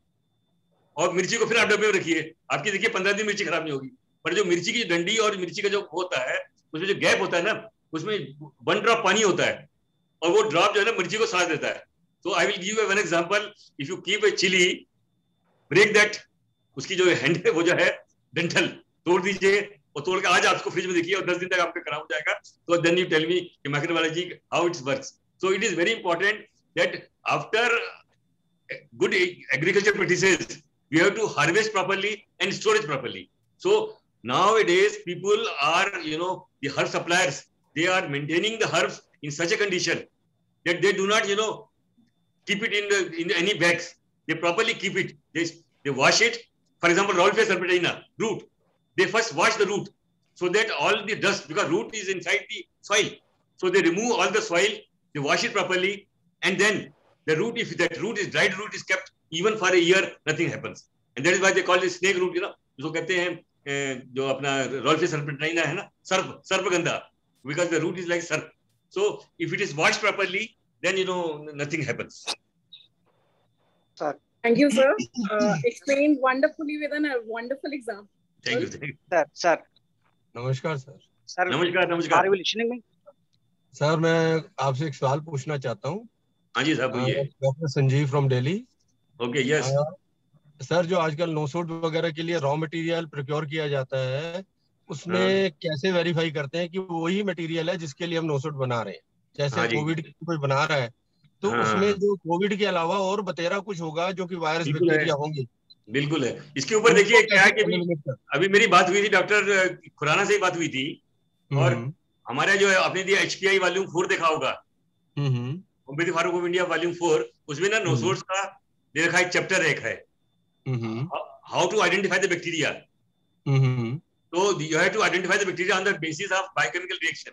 और मिर्ची को फिर आप डब्बे में रखिए. आपकी देखिए 15 दिन मिर्ची खराब नहीं होगी. पर जो मिर्ची की डंडी और मिर्ची का जो होता है, उसमें जो गैप होता है ना, उसमें 1 ड्रॉप पानी होता है और वो ड्रॉप जो है ना मिर्ची को साथ देता है. So I will give you one example. If you keep a chili, break that, उसकी जो हैंड है वो जो है डंठल तोड़ दीजिए और तोड़ के आज आप उसको फ्रिज में देखिए और 10 दिन तक आपका खराब हो जाएगा. So then you tell me कि microbiology how it works. So it is very important that after good agriculture practices, we have to harvest properly and store it properly. So nowadays people are, the herb suppliers, they are maintaining the herbs in such a condition that they do not, keep it in any bags. They properly keep it. They wash it. For example, Rauwolfia serpentina root. They first wash the root so that all the dust, because root is inside the soil, so they remove all the soil. They wash it properly, and then the root, if that root is dried root, is kept even for a year, nothing happens. And that is why they call it snake root. जो कहते हैं जो अपना Rauwolfia serpentina है ना, सर्पगंधा, because the root is like सर्प. So if it is washed properly, then nothing happens. Sir. Thank you, sir. Explained wonderfully with a wonderful example. Thank you. Sir. नमस्कार sir. Sir. नमस्कार. Are you listening me? Sir मैं आपसे एक सवाल पूछना चाहता हूँ. हाँ जी साहब बोलिए. Doctor Sanjeev from Delhi. Okay yes. Sir जो आजकल नो सूट वगैरह के लिए रॉ मटेरियल प्रोक्योर किया जाता है, उसमें कैसे वेरीफाई करते हैं कि वही मटेरियल है जिसके लिए हम नो सूट बना रहे हैं? जैसे कोविड कोई बना रहा है तो उसमें जो कोविड के अलावा और बतेरा कुछ होगा जो कि वायरस बैक्टीरिया होंगे. बिल्कुल है. इसके ऊपर देखिए क्या है कि अभी मेरी बात हुई थी डॉक्टर खुराना से ही बात हुई थी, और हमारा जो है आपने दिया HPI वॉल्यूम 4 देखा होगा, homeopathic pharma of India volume 4, उसमें ना नो सोर्स का दे रखा एक चैप्टर एक है, how to identify the bacteria. तो you have to identify the bacteria on the basis of biochemical reaction.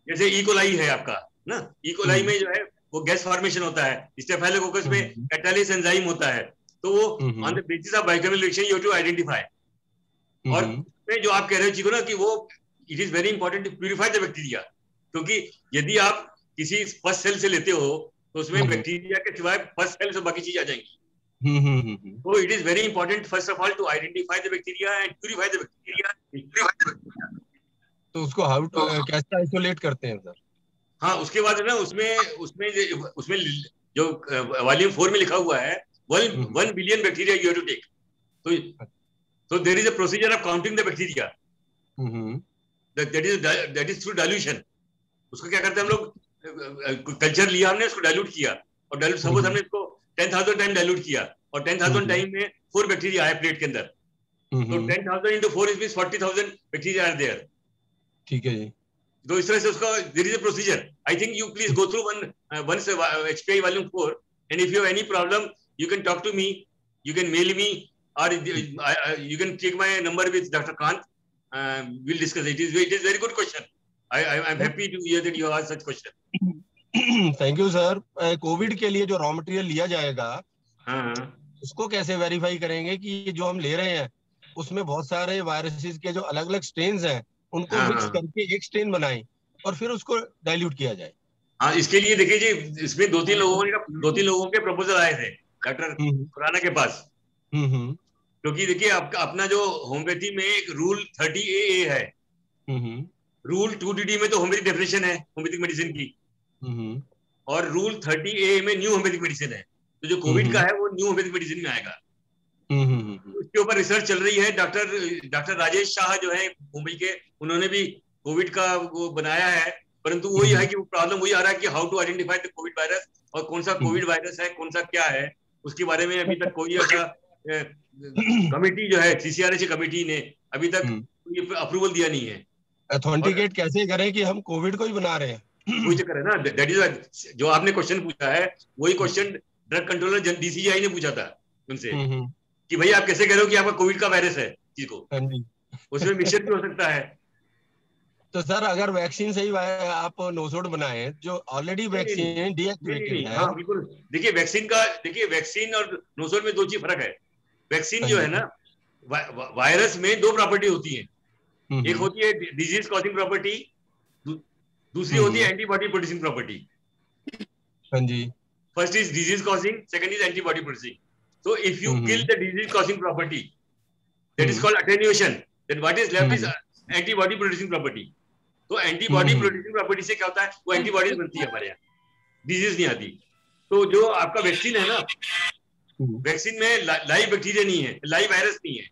जैसे ई कोलाई है आपका ना, ई कोलाई में जो है वो गैस फॉर्मेशन होता है, स्टेफाइलोकोकस में कैटालिस एंजाइम होता है, तो वो on the basis of biochemical reaction you have to identify. और उसमें जो आप कह रहे हो चीको ना कि वो it is very important to purify the bacteria, क्योंकि यदि आप किसी फर्स्ट सेल से लेते हो तो उसमें बैक्टीरिया के सिवाय फर्स्ट सेल से बाकी चीज आ जाएंगी. So it is very important first of all to identify the bacteria and purify the bacteria. तो उसको कैसे आइसोलेट करते हैं सर? हाँ, उसके बाद ना उसमें जो वॉल्यूम 4 में लिखा हुआ है 1 billion bacteria you have to take. So there is a procedure of counting the bacteria. That is through dilution. उसको क्या करते हैं हम लोग, कल्चर लिया हमने, उसको डाइल्यूट किया, और डाइल्यूट सपोज हमने इसको 10,000 टाइम डाइल्यूट किया, और 10,000 टाइम में 4 बैक्टीरिया आए प्लेट के अंदर, तो 10,000 into 4 is 40,000 bacteria are there. ठीक है जी. तो इस तरह से उसका there is a procedure. I think you please go through once HPI volume 4, and if you have any problem you can talk to me, you can mail me, or you can take my number with Dr. Kant. We'll discuss it. It is very good question. I'm happy to hear that you ask such question. Thank you sir. Covid के लिए जो raw material लिया जाएगा, उसको कैसे verify करेंगे कि जो हम ले रहे हैं उसमें बहुत सारे वायरसेस के जो अलग अलग स्ट्रेन्स हैं उनको मिक्स करके एक स्ट्रेन बनाएं और फिर उसको डाइल्यूट किया जाए? हाँ, इसके लिए देखिए जी, इसमें दो तीन लोगों के प्रपोजल आए थे डॉक्टर खुराना के पास, क्योंकि देखिए आपका अपना जो होम्योपैथी में एक रूल 30AA है, रूल 2DD में तो होम्योपैथिक डेफिनेशन है होम्योपैथिक मेडिसिन की, और रूल 30AA में न्यू होम्योपैथिक मेडिसिन है. तो जो कोविड का है वो न्यू होम्योपैथिक मेडिसिन में आएगा. उसके ऊपर रिसर्च चल रही है. डॉक्टर राजेश शाह जो है मुंबई के, उन्होंने भी कोविड का वो बनाया है, परंतु वही है कि वो प्रॉब्लम वही आ रहा है कि how to identify the COVID virus, और कौन सा कोविड वायरस है, कौन सा क्या है, उसके बारे में अभी तक कोई ऐसा कमेटी जो है CCRH कमेटी ने अभी तक अप्रूवल दिया नहीं है. ऑथेंटिकेट कैसे करें कि हम कोविड को ही बना रहे हैं? वही चक्कर है ना. दैट इज जो आपने क्वेश्चन पूछा है, वही क्वेश्चन ड्रग कंट्रोलर DCGI ने पूछा था उनसे कि भाई आप कैसे कह रहे हो कि आपका कोविड का वायरस है चीज को, उसमें मिक्सचर भी हो सकता है. तो सर अगर वैक्सीन से ही आप नोसोड बनाए जो ऑलरेडी वैक्सीन डीएक्टिवेटेड है. हाँ बिल्कुल. देखिए वैक्सीन और नोसोड में दो चीज फर्क है. वैक्सीन जो है ना, वायरस में दो प्रॉपर्टी होती है. एक होती है डिजीज कॉजिंग प्रॉपर्टी, दूसरी होती है एंटीबॉडी प्रोड्यूसिंग प्रॉपर्टी. हाँ जी. First is disease causing, second is antibody producing. So if you kill the disease causing property, that is called attenuation, then what is left is antibody producing property. तो antibody producing property से क्या होता है, वो antibodies बनती है हमारे यहाँ, डिजीज नहीं आती. तो जो आपका वैक्सीन है ना, वैक्सीन में लाइव बैक्टीरिया नहीं है, लाइव वायरस नहीं है,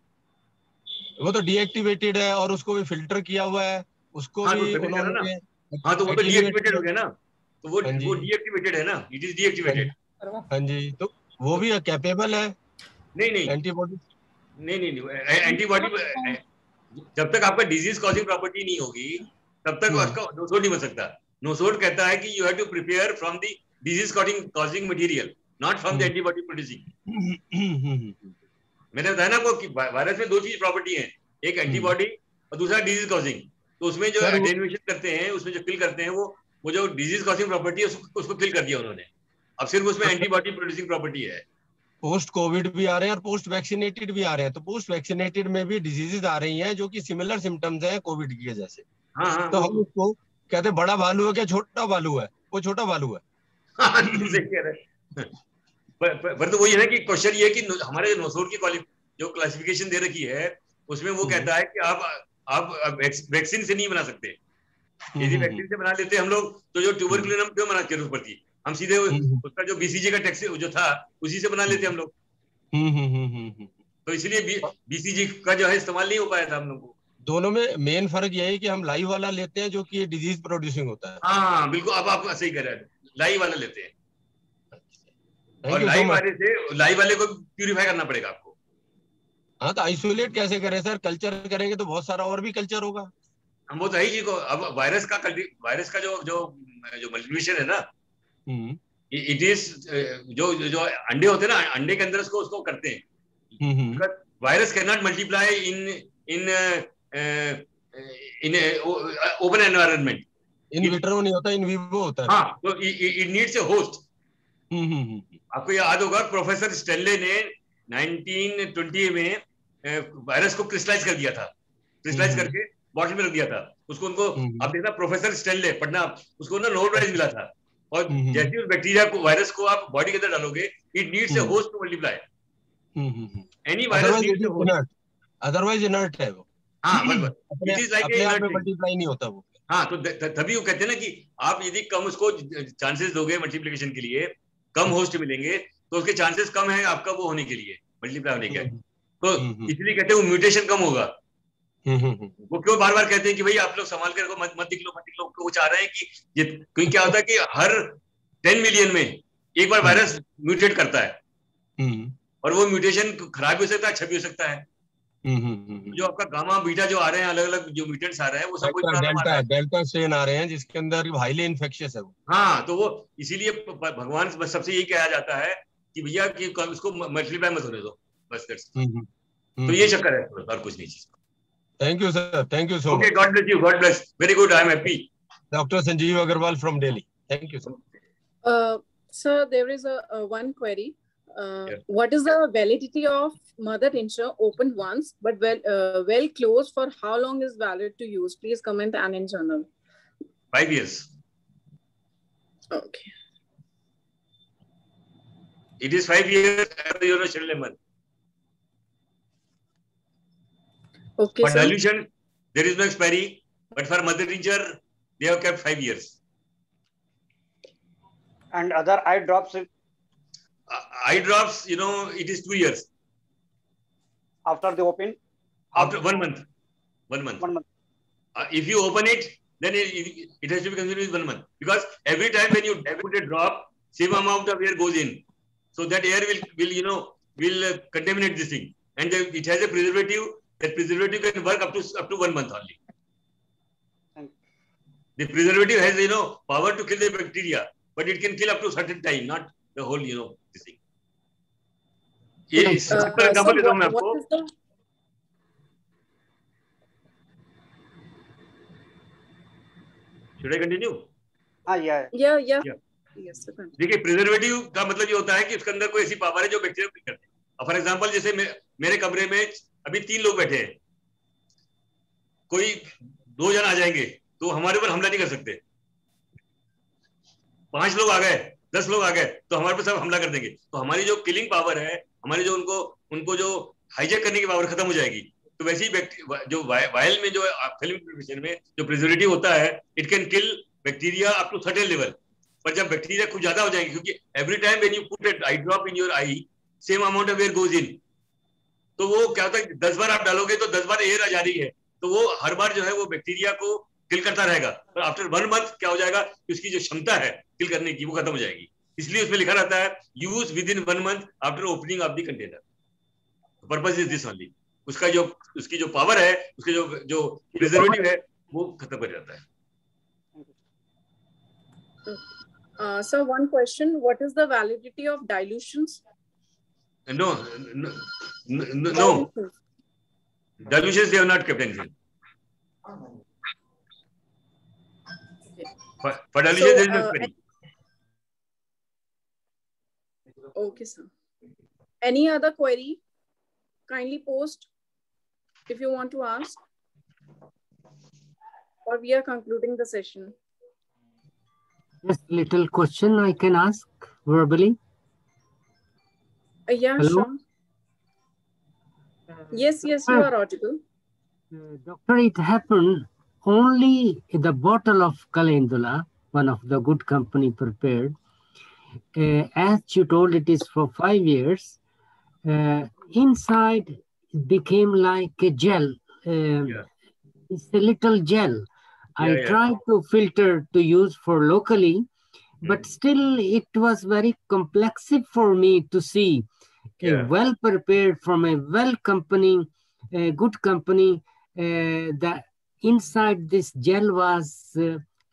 वो तो डीएक्टिवेटेड है और उसको भी फिल्टर किया हुआ है. उसको भी उन्होंने, हाँ तो वो तो डीएक्टिवेटेड हो गया ना, तो वो डीएक्टिवेटेड है ना, इट इज डीएक्टिवेटेड. हाँ जी. तो वो भी कैपेबल है? नहीं एंटीबॉडी एंटीबॉडी जब तक आपका डिजीज कॉजिंग प्रॉपर्टी नहीं होगी तब तक उसका नोसोड नहीं बन सकता. नोसोड कहता है कि you have to prepare from the disease causing material, not from the antibody producing. मैंने बताया ना आपको कि वायरस में दो चीज प्रॉपर्टी है, एक एंटीबॉडी और दूसरा डिजीज कॉजिंग। तो उसमें जो एटेन्यूएशन करते हैं, उसमें जो किल करते हैं, वो जो डिजीज कॉजिंग प्रॉपर्टी है उसको किल कर दिया उन्होंने। अब सिर्फ उसमें एंटीबॉडी प्रोड्यूसिंग प्रॉपर्टी है। पोस्ट कोविड भी आ रहे हैं और पोस्ट वैक्सीनेटेड भी आ रहे हैं, तो पोस्ट वैक्सीनेटेड में भी डिजीजेज आ रही हैं जो कि सिमिलर सिम्टम्स हैं कोविड के जैसे। हाँ, तो हम उसको कहते हैं बड़ा भालू है क्या छोटा भालू है? वो छोटा भालू है। पर तो वही है ना कि क्वेश्चन ये कि हमारे नोसोड की जो क्लासिफिकेशन दे रखी है उसमें वो कहता है कि आप वैक्सीन से नहीं बना सकते। यदि वैक्सीन से बना लेते हम लोग तो जो ट्यूबरकुलिनम क्यों बना के जरूरत पड़ती, हम सीधे उसका जो बीसीजी का टेक्स्ट जो था उसी से बना लेते हम लोग। तो इसलिए बीसीजी का जो है इस्तेमाल नहीं हो पाया था हम लोग को। दोनों में मेन फर्क यह है कि हम लाइव वाला लेते हैं जो कि डिजीज प्रोड्यूसिंग होता है। हाँ बिल्कुल, अब आप सही कह रहे हैं, लाइव वाला लेते हैं। और लाइव वाले को प्यूरिफाई करना पड़ेगा आपको। हाँ, तो आइसोलेट कैसे करें सर? कल्चर करेंगे तो बहुत सारा और भी कल्चर होगा। वो तो ही को अब वायरस का जो मल्टीप्लिकेशन है ना, इट इज जो अंडे होते हैं ना, अंडे के अंदर उसको करते हैं। Virus can not multiply in open environment. In vitro नहीं होता, इन विवो होता है। हाँ, तो इट नीड्स ए होस्ट। आपको याद होगा प्रोफेसर स्टेनले ने 1920 में वायरस को क्रिस्टलाइज कर दिया था, क्रिस्टलाइज करके बॉटल में रख दिया था उसको। उनको आप देखना, प्रोफेसर स्टेनले पढ़ना, उसको ना नोबेल प्राइज मिला था। और जैसे उस बैक्टीरिया को, वायरस को आप बॉडी के अंदर डालोगे, it needs a host to multiply. Any virus needs a host, otherwise inert है वो। हाँ, it is like a inert, multiply नहीं होता वो। हाँ, तो तभी वो कहते हैं ना कि आप यदि कम उसको चांसेस दोगे मल्टीप्लिकेशन के लिए, कम होस्ट मिलेंगे तो उसके चांसेस कम है आपका वो होने के लिए, मल्टीप्लाई होने के। तो इसलिए कहते हैं वो म्यूटेशन कम होगा। वो क्यों बार बार कहते हैं कि भाई आप लोग संभाल के रखो, मत निकलो। वो चाह रहे हैं कि क्योंकि क्या होता है कि हर 10 मिलियन में एक बार वायरस म्यूटेट करता है, और वो म्यूटेशन खराब भी हो सकता है, अच्छा भी हो सकता है। जो आपका गामा बीटा जो आ रहे हैं, अलग अलग जो म्यूटेंट्स आ रहे हैं, वो सब कुछ डेल्टा स्ट्रेन आ रहे हैं जिसके अंदर हाईली इन्फेक्शियस है वो। हाँ, तो वो इसीलिए भगवान सबसे यही कहा जाता है कि भैया कि उसको मल्टीप्लाई मत होने दो, बस। तो ये चक्कर है, और कुछ नहीं चीज। Thank you, sir. Thank you so much. Okay, God bless you. God bless. Very good. I am happy. Dr. Sanjeev Agarwal from Delhi. Thank you, sir. Sir, there is one query. What is the validity of mother tincture opened once but well closed? For how long is valid to use? Please comment and in journal. 5 years. Okay. It is 5 years after your children month. Okay, for sir. dilution, there is no expiry, but for mother tincture, they have kept 5 years. And other eye drops? Eye drops, it is 2 years. After the open? After 1 month. 1 month. 1 month. If you open it, then it has to be considered as 1 month. Because every time when you put a drop, same amount of air goes in. So that air will contaminate this thing. And it has a preservative. That preservative can work up to 1 month only. The preservative has, power to kill the bacteria, but it can kill up to a certain time, not the whole, this thing. For example, should I continue? Yeah. Yes, sir. देखिए, preservative का मतलब ये होता है कि उसके अंदर कोई ऐसी पावर है जो बैक्टीरिया को किल करते हैं। फॉर एग्जांपल, जैसे मेरे कमरे में अभी 3 लोग बैठे हैं, कोई 2 जन आ जाएंगे तो हमारे ऊपर हमला नहीं कर सकते। 5 लोग आ गए, 10 लोग आ गए तो हमारे पर सब हमला कर देंगे। तो हमारी जो किलिंग पावर है, हमारी जो उनको जो हाईजैक करने की पावर खत्म हो जाएगी। तो वैसे ही जो वायल में, जो फिल्म में जो प्रिजर्वेटिव होता है, it can kill bacteria up to certain level. पर जब बैक्टीरिया खूब ज्यादा हो जाएंगे, क्योंकि every time when you put an eye drop in your eye, same amount of air goes in, तो वो क्या होता है, 10 बार आप डालोगे तो 10 बार एयर आ जा रही है, तो वो हर बार जो है वो बैक्टीरिया को किल करता रहेगा। पर आफ्टर 1 मंथ क्या हो जाएगा कि उसकी जो क्षमता है किल करने की, वो खत्म हो जाएगी। इसलिए उसमें लिखा रहता है use with in 1 month after opening of the container. Purpose is this only. उसकी जो पावर है, उसके जो प्रिजर्वेटिव है, वो खत्म कर जाता है। So one question, what is the validity of dilutions? No. Dilutions, they have not kept anything. For dilutions, there is no expiry. Okay, sir. Any other query? Kindly post if you want to ask. Or we are concluding the session. Just little question I can ask verbally. Yeah, hello? Sure. Yes, you are audible. Doctor, it happened only the bottle of calendula, one of the good company prepared. As you told, it is for 5 years. Inside it became like a gel. It's a little gel. I tried to filter to use for locally, but still it was very complex for me to see a well prepared from a a good company, that inside this gel was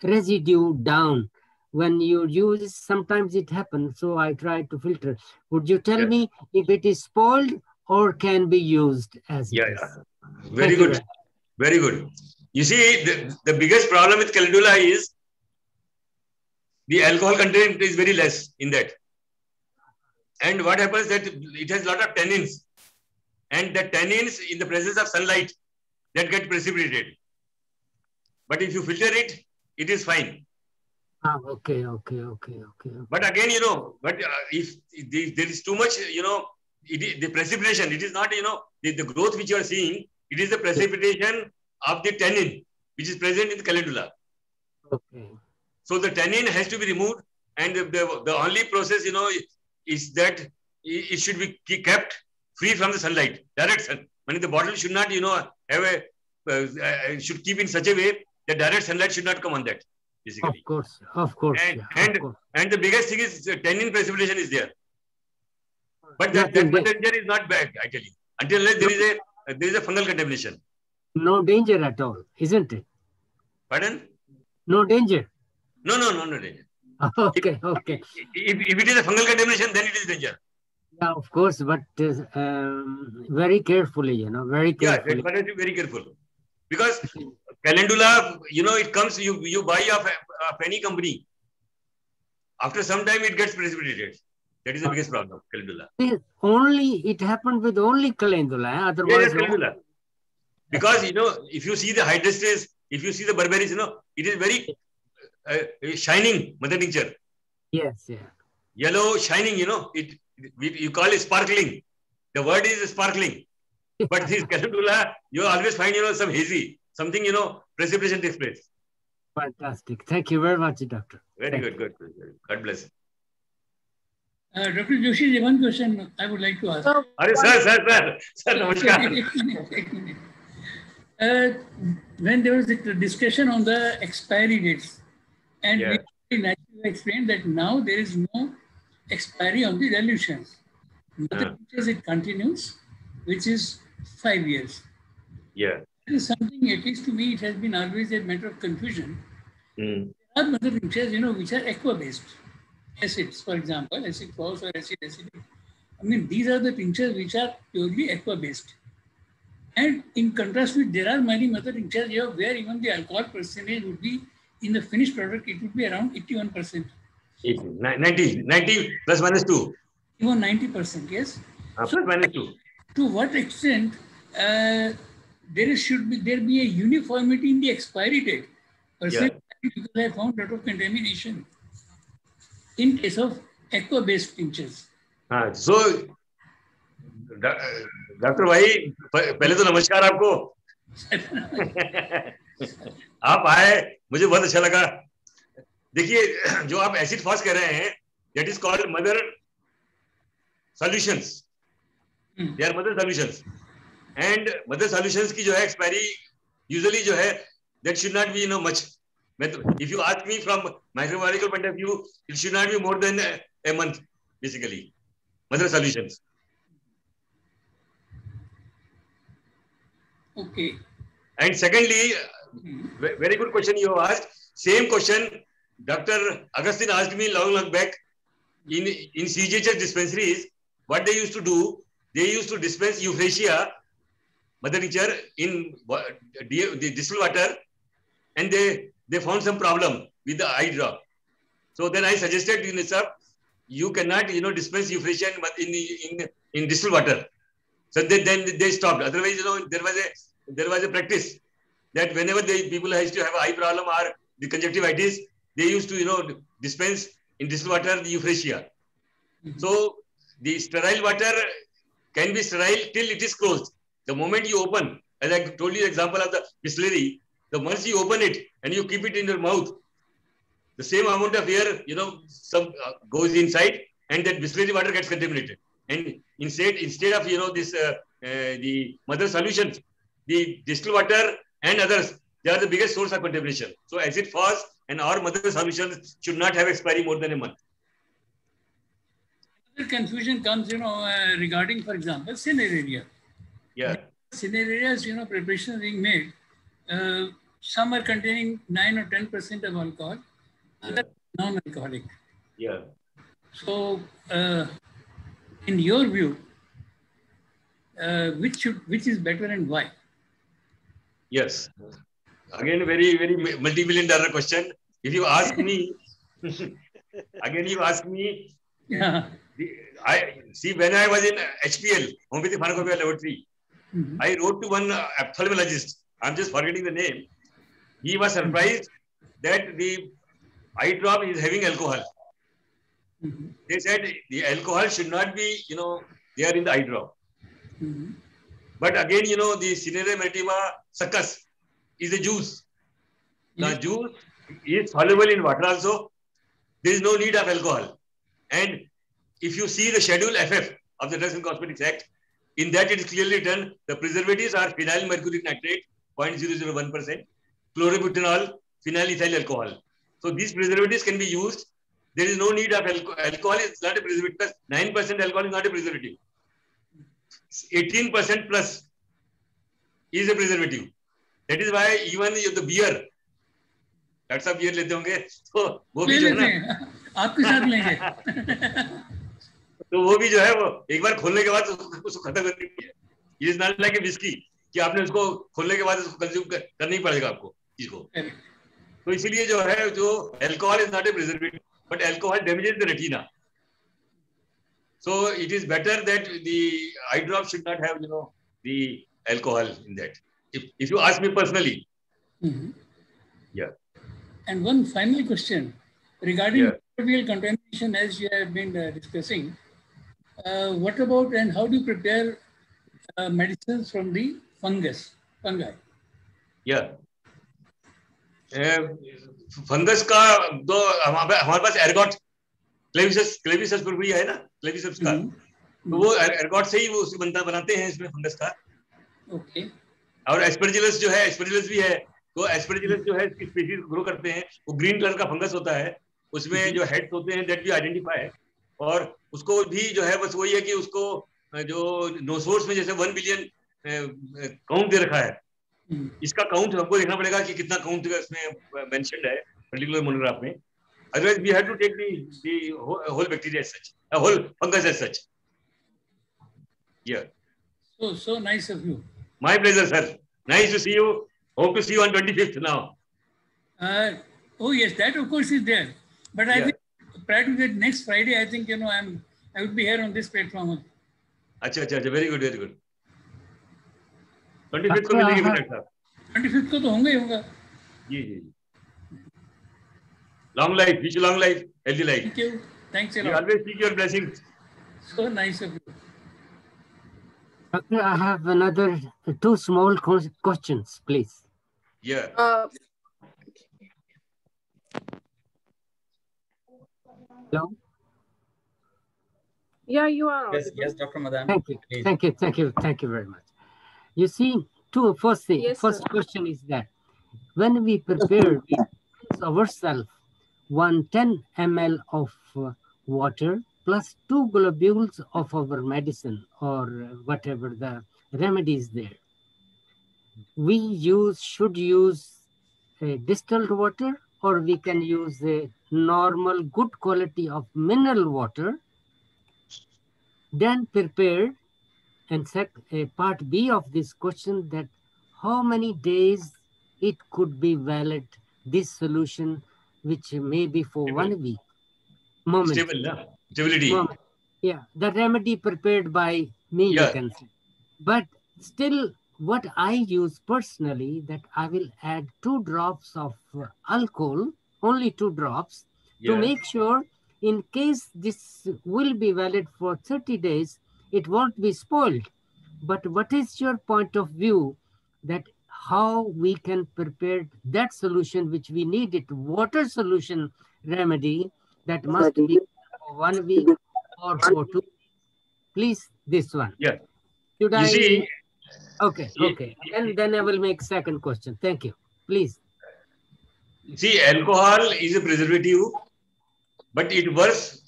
residue down. When you use it, sometimes it happens. So I tried to filter. Would you tell me if it is spoiled or can be used as it is? Very good. Very good. You see, the biggest problem with calendula is the alcohol content is very less in that. And what happens that it has a lot of tannins. And the tannins in the presence of sunlight that get precipitated. But if you filter it, it is fine. Okay. But again, if there is too much, the precipitation, it is not, the growth which you are seeing, it is the precipitation of the tannin, which is present in the calendula. Okay. So the tannin has to be removed, and the only process, is that it should be kept free from the sunlight, direct sun. I mean, the bottle should not, have should keep in such a way that direct sunlight should not come on that, basically. Of course. And the biggest thing is tannin precipitation is there. But that danger is not bad, actually, until there is a fungal contamination. No danger at all, isn't it? Pardon? No danger. No danger. Okay. If it is a fungal contamination, then it is danger. Yeah, of course, but very carefully, very carefully. Yeah, but have to be very careful. Because calendula, it comes, you buy of any company. After some time, it gets precipitated. That is the biggest problem, calendula. It happened with only calendula, otherwise. Yes, calendula. Because, if you see the hydrostress, if you see the berberis, it is very shining mother tincture. Yes. Yellow shining, you call it sparkling. The word is sparkling. But this calendula, you always find, some hazy, something, precipitation takes place. Fantastic. Thank you very much, Doctor. Very good. God bless. Dr. Joshi, one question I would like to ask. Sir, namaskar. When there was a discussion on the expiry dates, and we naturally explained that now there is no expiry on the dilutions. Mother teaches it continues, which is 5 years. Yeah. It is something, at least to me, it has been always a matter of confusion. There are mother tinctures, which are aqua-based. Acids, for example, acid false or acid acidic. I mean, these are the tinctures which are purely aqua-based. And in contrast with, there are many mother tinctures here where even the alcohol percentage would be, in the finished product, it would be around 81%. 90 plus minus 2. Even 90%, yes. Plus minus 2. To what extent should there be a uniformity in the expiry date? Because I found a lot of contamination in case of aqua-based tinctures. So, doctor भाई पहले तो नमस्कार आपको. आप आए, मुझे बहुत अच्छा लगा. देखिए, जो आप एसिड फॉस कह रहे हैं, that is called mother solutions. They are mother solutions. And mother solutions की जो है expiry usually जो है that should not be much. If you ask me from microbiological point of view, it should not be more than a month, basically. Mother solutions. Okay. And secondly, very good question you asked. Same question Dr. Agustin asked me long back, in CGHS dispensaries, what they used to do, they used to dispense Euphrasia, mother nature, in the distilled water, and they found some problem with the eye drop. So then I suggested, sir, you cannot, dispense Euphrasia in distilled water. So then they stopped. Otherwise, there was a practice that whenever people used to have eye problem or the conjunctivitis, they used to, dispense in distilled water the Euphrasia. So the sterile water can be sterile till it is closed. The moment you open, as I told you the example of the distillery, the once you open it and you keep it in your mouth, the same amount of air, some goes inside, and that distillery water gets contaminated. And instead of this the mother solutions, the distilled water and others, they are the biggest source of contamination. So acid phos and our mother solutions should not have expiry more than a month. Another confusion comes, regarding, for example, cineraria. Yeah. Cinerarias, preparations being made. Some are containing 9 or 10% of alcohol, others non-alcoholic. Yeah. So, in your view, which is better and why? Yes. Again, very, very multi-million-dollar question. If you ask me, again, you ask me. Yeah. When I was in HPL, Homeopathic Pharmacopoeia Laboratory, I wrote to one ophthalmologist. I'm just forgetting the name. He was surprised that the eye drop is having alcohol. They said the alcohol should not be, there in the eye drop. But again, the Cineraria maritima succus is a juice. The juice is soluble in water also. There is no need of alcohol. And if you see the Schedule FF of the Drugs and Cosmetics Act, in that it is clearly written, the preservatives are phenyl mercuric nitrate, 0.001%, chlorobutanol, phenyl ethyl alcohol. So these preservatives can be used. There is no need of alcohol. Alcohol is not a preservative because 9% alcohol is not a preservative. 18% plus is a preservative. That is why even the beer, that's a beer लेते होंगे, तो वो भी जो है ना, आपके साथ लेंगे. तो वो भी जो है वो एक बार खोलने के बाद उसको खत्म करनी है. It is not like a whiskey कि आपने उसको खोलने के बाद उसको कंज्यूम करना ही पड़ेगा आपको चीज को. तो इसीलिए जो है जो alcohol is not a preservative, but alcohol damages the retina. So it is better that the eye drop should not have, the alcohol in that. If you ask me personally. Yeah. And one final question regarding microbial contamination, as you have been discussing. What about and how do you prepare medicines from the fungi? Yeah. Fungus का तो हमारे पास ergot क्लेविसस प्रोपरिया है ना, क्लेविसस का, तो वो ergot से ही वो बनाते हैं इसमें फंगस का. ओके. और एस्परजिलस जो है, एस्परजिलस भी है, तो एस्परजिलस जो है इसकी स्पीशीज ग्रो करते हैं, वो ग्रीन कलर का फंगस होता है, उसमें जो हेड्स होते हैं दैट भी आइडेंटिफाई, और उसको भी जो है बस वही है कि उसको जो नोसोर्स में जैसे 1 बिलियन काउंट दे रखा है, इसका काउंट हमको देखना पड़ेगा कि कितना काउंट इसमें मेंशन्ड है पर्टिकुलर मोनोग्राफ में. Otherwise we have to take the whole bacteria as such, whole fungus as such. Yeah. So nice of you. My pleasure, sir. Nice to see you. Hope to see you on 25th now. Oh yes, that of course is there. But I think prior to that, next Friday, I think I would be here on this platform. अच्छा, very good, very good. 25th को मिलेंगे बेटा साहब. 25th को तो होंगे ही होगा. जी. Long life, wish you long life, healthy life. Thank you. Thanks a lot. We always seek your blessings. So nice of you. Okay, I have another 2 small questions, please. Yeah. Hello? Yeah, you are. Yes, Dr. Madan. Thank you very much. You see, first question is that when we prepare, we use ourselves 110 ml of water plus 2 globules of our medicine or whatever the remedy is there. We should use distilled water or we can use a normal good quality of mineral water, then prepared. And part B of this question, that how many days it could be valid, this solution, which may be for 1 week. Stability. Yeah, the remedy prepared by me, you can say. But still, what I use personally, that I will add 2 drops of alcohol, only 2 drops, to make sure in case this will be valid for 30 days, it won't be spoiled. But what is your point of view that how we can prepare that solution which we need it, water solution remedy that must be for 1 week or for 2 weeks? Please, this one. Yeah. Should I? See, okay. And then I will make second question. Thank you. Please. See, alcohol is a preservative, but it works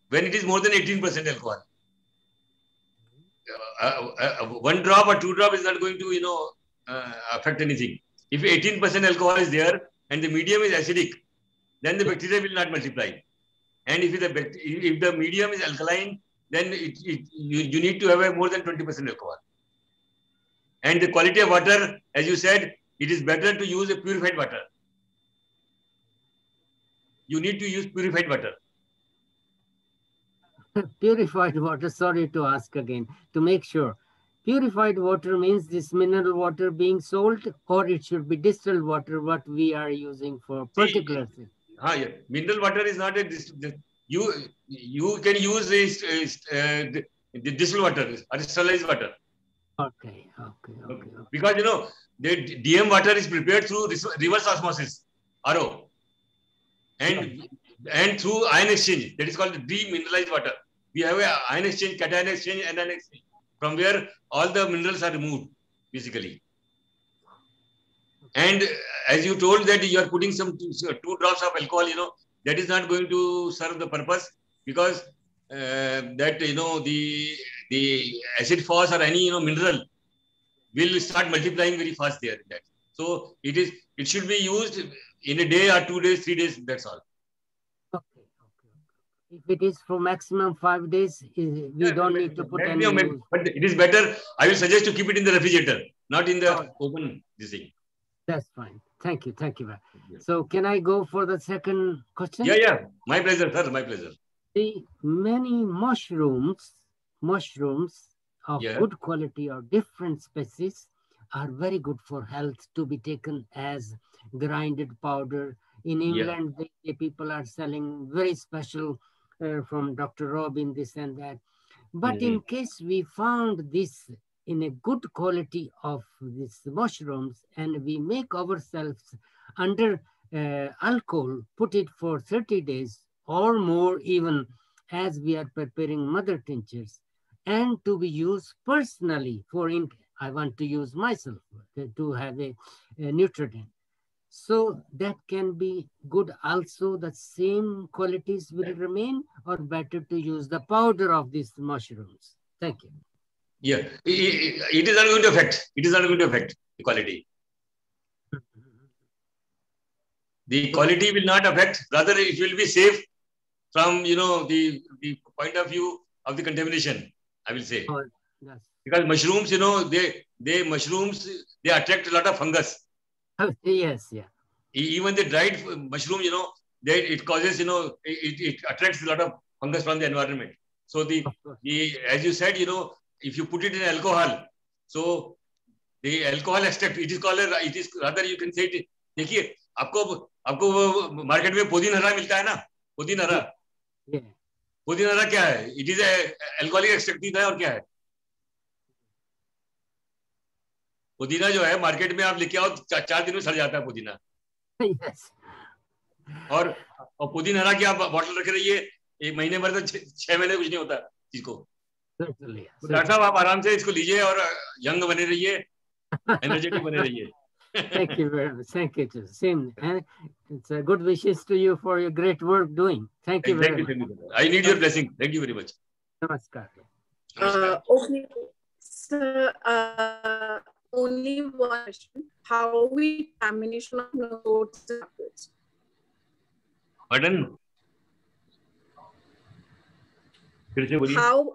when it is more than 18% alcohol. 1 drop or 2 drop is not going to, affect anything. If 18% alcohol is there and the medium is acidic, then the bacteria will not multiply. And if the medium is alkaline, then you need to have more than 20% alcohol. And the quality of water, as you said, it is better to use a purified water. You need to use purified water. Purified water, sorry to ask again, to make sure. Purified water means this mineral water being sold, or it should be distilled water, what we are using for particular thing. Yeah. Mineral water is not a you can use the distilled water or sterilized water. Okay. Because the DM water is prepared through reverse osmosis, RO, and through ion exchange. That is called demineralized water. We have an ion exchange, cation exchange, anion exchange, from where all the minerals are removed, basically. And as you told that you are putting some 2 drops of alcohol, that is not going to serve the purpose, because the acid phos or any mineral will start multiplying very fast there. So it should be used in a day or 2 days, 3 days. That's all. Okay. If it is for maximum 5 days, we don't need to put any. But it is better. I will suggest to keep it in the refrigerator, not in the open this thing. That's fine. Thank you. So can I go for the second question? Yeah. My pleasure, sir. My pleasure. The many mushrooms of good quality or different species are very good for health to be taken as grinded powder. In England, the people are selling very special from Dr. Robin, this and that. But in case we found this in a good quality of these mushrooms and we make ourselves under alcohol, put it for 30 days or more even, as we are preparing mother tinctures, and to be used personally I want to use myself to have a nutrient. So that can be good also, the same qualities will remain, or better to use the powder of these mushrooms? Thank you. Yeah, it is not going to affect. It is not going to affect the quality. The quality will not affect. Rather, it will be safe from the point of view of the contamination, I will say. Because mushrooms, they attract a lot of fungus. Yes. Even the dried mushroom, it causes, it attracts a lot of fungus from the environment. So as you said, if you put it in alcohol, so the alcohol extract, it is rather you can say it. देखिए, आपको market में पुदीना हरा मिलता है ना, पुदीना हरा क्या है? It is a alcoholic extractive है और क्या है? पुदीना जो है मार्केट में आप लेके आओ 4 दिन में सड़ जाता है पुदीना। और पुदीना हरा की आप बॉटल रखे रहिए 1 महीने भर, तो 6 महीने कुछ नहीं होता चीज को। डॉक्टर साहब आप आराम से इसको लीजिए और यंग बने रहिए, एनर्जेटिक बने रहिए। Thank you very much. Thank you. Same. It's a good wishes to you for your great work doing. Thank you very much. I need your blessing. Thank you very much. Namaskar. Okay. So, only one question. How we contamination of notes tablets? Pardon?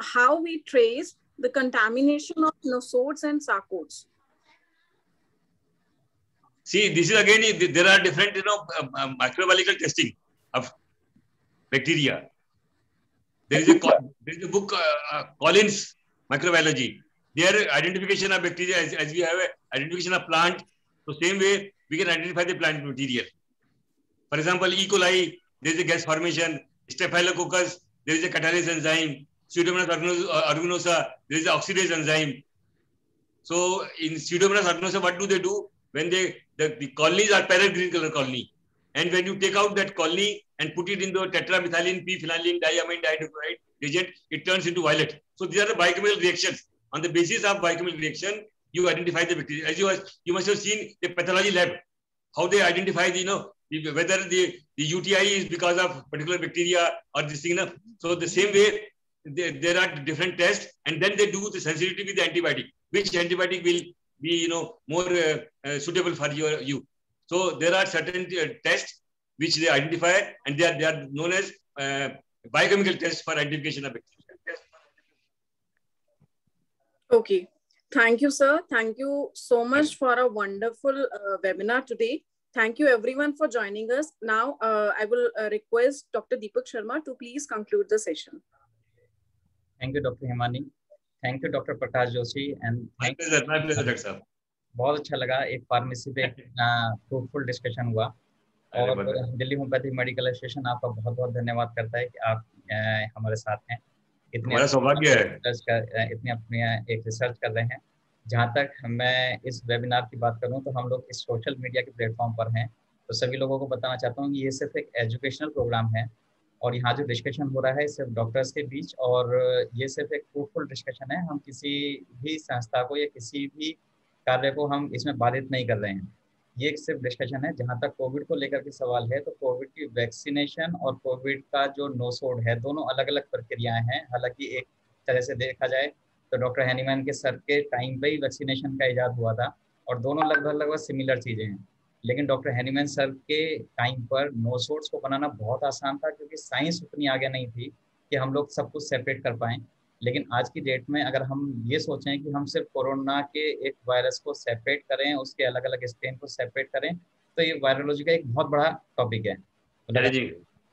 How we trace the contamination of nosodes and sarcodes? See, this is again, there are different, microbiological testing of bacteria. There is a book, Collins Microbiology. Their identification of bacteria, as we have identification of plant, so same way we can identify the plant material. For example, E. coli, there is a gas formation. Staphylococcus, there is a catalase enzyme. Pseudomonas aeruginosa, there is an oxidase enzyme. So in Pseudomonas aeruginosa, what do? When the colonies are parent green color colony, and when you take out that colony and put it into a tetramethylene p-phenylenediamine dihydrochloride reagent, it turns into violet. So these are the biochemical reactions. On the basis of biochemical reaction, you identify the bacteria. As you must have seen the pathology lab, how they identify whether the UTI is because of particular bacteria or this thing. So the same way, there are different tests, and then they do the sensitivity with the antibiotic. Which antibiotic will be more suitable for you. So there are certain tests which they identify, and they are known as biochemical tests for identification of bacteria. Okay. Thank you, sir. Thank you so much for a wonderful webinar today. Thank you everyone for joining us. Now, I will request Dr. Deepak Sharma to please conclude the session. Thank you, Dr. Himani. Thank you, Dr. Prakash Joshi. And my pleasure, Dr. Sahab. बहुत अच्छा लगा, एक pharmacy पे fruitful discussion हुआ, और Delhi homeopathic medical association आपका बहुत बहुत धन्यवाद करता है कि आप हमारे साथ हैं। हमारा सौभाग्य है। इतनी अपनी एक रिसर्च कर रहे हैं। जहाँ तक मैं इस वेबिनार की बात करूँ तो हम लोग इस सोशल मीडिया के प्लेटफॉर्म पर हैं, तो सभी लोगों को बताना चाहता हूँ कि ये सिर्फ एक एजुकेशनल प्रोग्राम है, और यहाँ जो डिस्कशन हो रहा है सिर्फ डॉक्टर्स के बीच, और ये सिर्फ एक फ्रूटफुल डिस्कशन है। हम किसी भी संस्था को या किसी भी कार्य को हम इसमें बाधित नहीं कर रहे हैं। ये एक सिर्फ डिस्कशन है। जहाँ तक कोविड को लेकर के सवाल है, तो कोविड की वैक्सीनेशन और कोविड का जो नोसोड है, दोनों अलग अलग प्रक्रियाएं हैं। हालांकि एक तरह से देखा जाए तो डॉक्टर हैनीमैन के सर के टाइम पे ही वैक्सीनेशन का इजाद हुआ था, और दोनों लगभग सिमिलर चीज़ें हैं। लेकिन डॉक्टर हैनीमैन सर के टाइम पर नोसोड्स को बनाना बहुत आसान था, क्योंकि साइंस उतनी आगे नहीं थी कि हम लोग सब कुछ सेपरेट कर पाएँ। लेकिन आज की डेट में अगर हम ये सोचें कि हम सिर्फ कोरोना के एक वायरस को सेपरेट करें, उसके अलग अलग स्ट्रेन को सेपरेट करें, तो ये वायरोलॉजी का एक बहुत बड़ा टॉपिक है।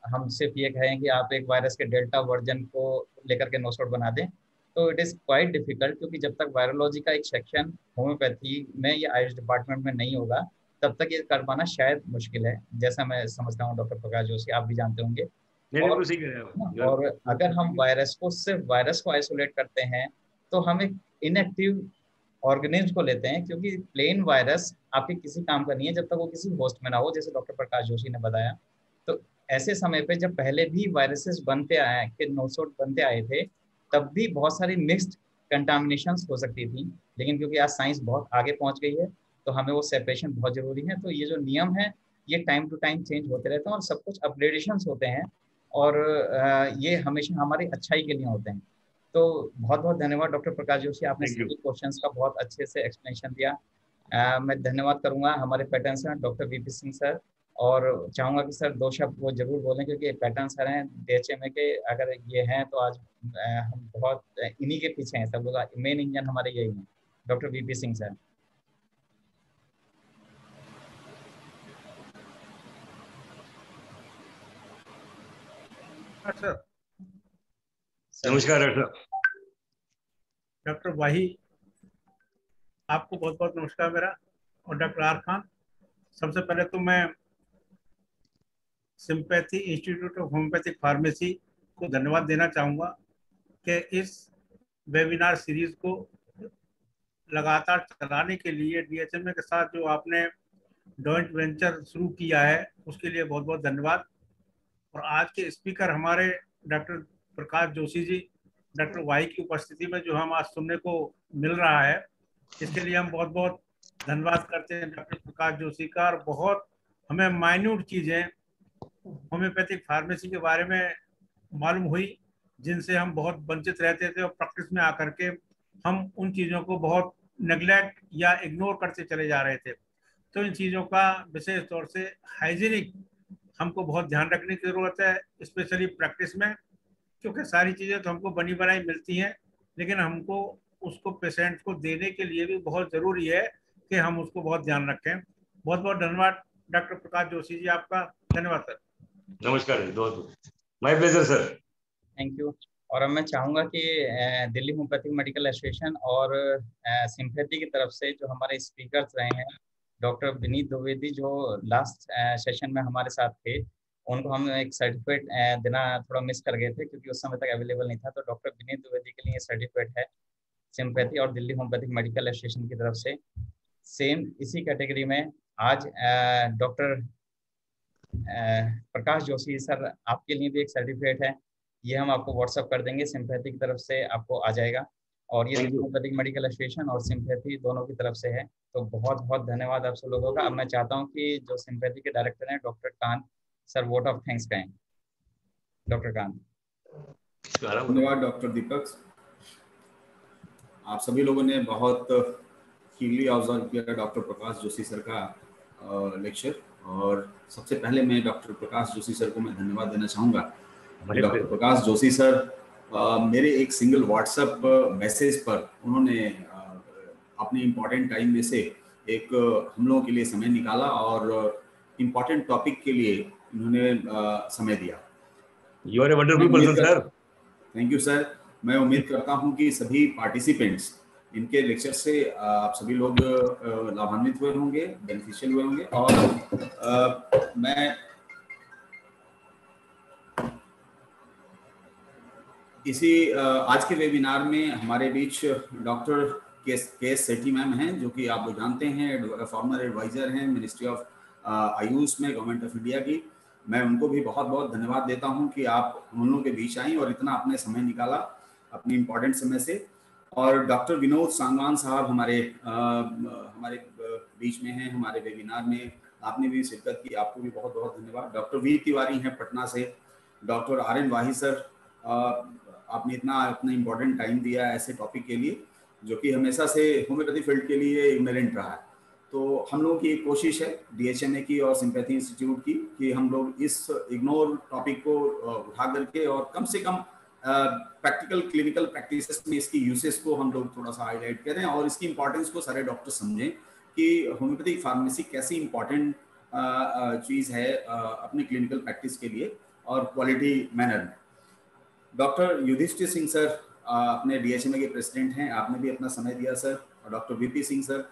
हम सिर्फ ये कहें कि आप एक वायरस के डेल्टा वर्जन को लेकर के नोसोड बना दें, तो इट इज़ क्वाइट डिफिकल्ट, क्योंकि जब तक वायरोलॉजी का एक सेक्शन होम्योपैथी में या आयुष डिपार्टमेंट में नहीं होगा, तब तक ये कर पाना शायद मुश्किल है। जैसा मैं समझता हूँ डॉक्टर प्रकाश जोशी, आप भी जानते होंगे। और अगर हम वायरस को सिर्फ वायरस को आइसोलेट करते हैं, तो हम एक इनएक्टिव ऑर्गेनिज्म को लेते हैं, क्योंकि प्लेन वायरस आपके किसी काम का नहीं है जब तक वो किसी होस्ट में ना हो, जैसे डॉक्टर प्रकाश जोशी ने बताया। तो ऐसे समय पे जब पहले भी वायरसेस बनते आए कि नोसोड बनते आए थे, तब भी बहुत सारी मिक्स्ड कंटामिनेशंस हो सकती थी। लेकिन क्योंकि आज साइंस बहुत आगे पहुंच गई है, तो हमें वो सेपरेशन बहुत जरूरी है। तो ये जो नियम है, ये टाइम टू टाइम चेंज होते रहते हैं, और सब कुछ अपग्रेडेशंस होते हैं, और ये हमेशा हमारी अच्छाई के लिए होते हैं। तो बहुत बहुत धन्यवाद डॉक्टर प्रकाश जोशी, आपने सभी क्वेश्चंस का बहुत अच्छे से एक्सप्लेनेशन दिया। मैं धन्यवाद करूंगा हमारे pattern sir doctor VP Singh sir, और चाहूँगा कि सर 2 शब्द वो जरूर बोलें, क्योंकि पैटर्न सर हैं DHMA के, अगर ये हैं तो आज हम बहुत इन्हीं के पीछे हैं, सब लोग मेन इंजन हमारे यही हैं। Doctor VP Singh sir. नमस्कार डॉक्टर वाही, आपको बहुत बहुत नमस्कार मेरा, और डॉक्टर आर खान। सबसे पहले तो मैं sympathy institute of homeopathic pharmacy को धन्यवाद देना चाहूँगा कि इस वेबिनार सीरीज को लगातार चलाने के लिए DHMA के साथ जो आपने जॉइंट वेंचर शुरू किया है, उसके लिए बहुत बहुत धन्यवाद। और आज के स्पीकर हमारे doctor Prakash Joshi ji, doctor Y की उपस्थिति में जो हम आज सुनने को मिल रहा है, इसके लिए हम बहुत बहुत धन्यवाद करते हैं डॉक्टर प्रकाश जोशी का। और बहुत हमें माइन्यूट चीज़ें होम्योपैथिक फार्मेसी के बारे में मालूम हुई, जिनसे हम बहुत वंचित रहते थे, और प्रैक्टिस में आकर के हम उन चीज़ों को बहुत नेग्लेक्ट या इग्नोर करते चले जा रहे थे। तो इन चीज़ों का विशेष तौर से हाइजीनिक हमको बहुत ध्यान रखने की जरूरत है, स्पेशली प्रैक्टिस में, क्योंकि सारी चीजें तो हमको बनी बनाई मिलती हैं, लेकिन हमको उसको पेशेंट को देने के लिए भी बहुत जरूरी है कि हम उसको बहुत ध्यान रखें। बहुत बहुत धन्यवाद डॉक्टर प्रकाश जोशी जी, आपका धन्यवाद सर। नमस्कार, my pleasure sir. Thank you. और अब मैं चाहूंगा कि दिल्ली होम्योपैथिक मेडिकल एसोसिएशन और सिम्पैथी की तरफ से जो हमारे स्पीकर्स रहे हैं, डॉक्टर विनीत द्विवेदी जो लास्ट सेशन में हमारे साथ थे, उनको हम एक सर्टिफिकेट देना थोड़ा मिस कर गए थे क्योंकि उस समय तक अवेलेबल नहीं था। तो डॉक्टर विनीत द्विवेदी के लिए सर्टिफिकेट है सिम्पैथी और दिल्ली होम्योपैथिक मेडिकल एसोसिएशन की तरफ से। सेम इसी कैटेगरी में आज डॉक्टर प्रकाश जोशी सर, आपके लिए भी एक सर्टिफिकेट है, ये हम आपको व्हाट्सअप कर देंगे, सिम्पैथी की तरफ से आपको आ जाएगा। और ये होम्योपैथिक मेडिकल एसोसिएशन और सिम्पैथी दोनों की तरफ से है। तो बहुत बहुत धन्यवाद आप सब लोगों का। अब मैं चाहता हूँ कि जो सिम्पैथी के डायरेक्टर हैं doctor Kant sir, vote of thanks कहें। डॉक्टर कांत। धन्यवाद डॉक्टर दीपक। आप सभी लोगों ने बहुत कीनली ऑब्जर्व किया डॉक्टर प्रकाश जोशी सर का लेक्चर, और सबसे पहले मैं डॉक्टर प्रकाश जोशी सर को मैं धन्यवाद देना चाहूँगा। डॉक्टर प्रकाश जोशी सर मेरे एक सिंगल व्हाट्सएप मैसेज पर उन्होंने अपने इम्पोर्टेंट टाइम में से एक हम लोगों के लिए समय निकाला और इम्पोर्टेंट टॉपिक के लिए उन्होंने समय दिया। You are a wonderful person sir. Thank you sir. मैं उम्मीद करता हूं कि सभी पार्टिसिपेंट्स इनके लेक्चर से आप सभी लोग लाभान्वित हुए होंगे, बेनिफिशियल हुए होंगे। और मैं इसी आज के वेबिनार में हमारे बीच डॉक्टर के सेठी मैम हैं, जो कि आप लोग जानते हैं फॉर्मर एडवाइजर हैं मिनिस्ट्री ऑफ आयुष में गवर्नमेंट ऑफ इंडिया की। मैं उनको भी बहुत बहुत धन्यवाद देता हूं कि आप हम लोगों के बीच आई और इतना अपने समय निकाला अपने इम्पोर्टेंट समय से। और डॉक्टर विनोद सांगवान साहब हमारे बीच में हैं हमारे वेबिनार में, आपने भी शिरकत की, आपको भी बहुत बहुत धन्यवाद। डॉक्टर वी तिवारी हैं पटना से। डॉक्टर RN वाही सर, आपने अपना इम्पोर्टेंट टाइम दिया ऐसे टॉपिक के लिए जो कि हमेशा से होम्योपैथी फील्ड के लिए इग्नोरेंट रहा है। तो हम लोगों की एक कोशिश है DHMA की और सिम्पैथी इंस्टीट्यूट की कि हम लोग इस इग्नोर टॉपिक को उठा करके और कम से कम प्रैक्टिकल क्लिनिकल प्रैक्टिसेस में इसकी यूसेज को हम लोग थोड़ा सा हाईलाइट करें और इसकी इंपॉर्टेंस को सारे डॉक्टर समझें कि होम्योपैथिक फार्मेसी कैसी इंपॉर्टेंट चीज़ है अपने क्लिनिकल प्रैक्टिस के लिए और क्वालिटी मैनर में। डॉक्टर युधिष्ठिर सिंह सर अपने DHMA के प्रेसिडेंट हैं, आपने भी अपना समय दिया सर। और डॉक्टर VP सिंह सर,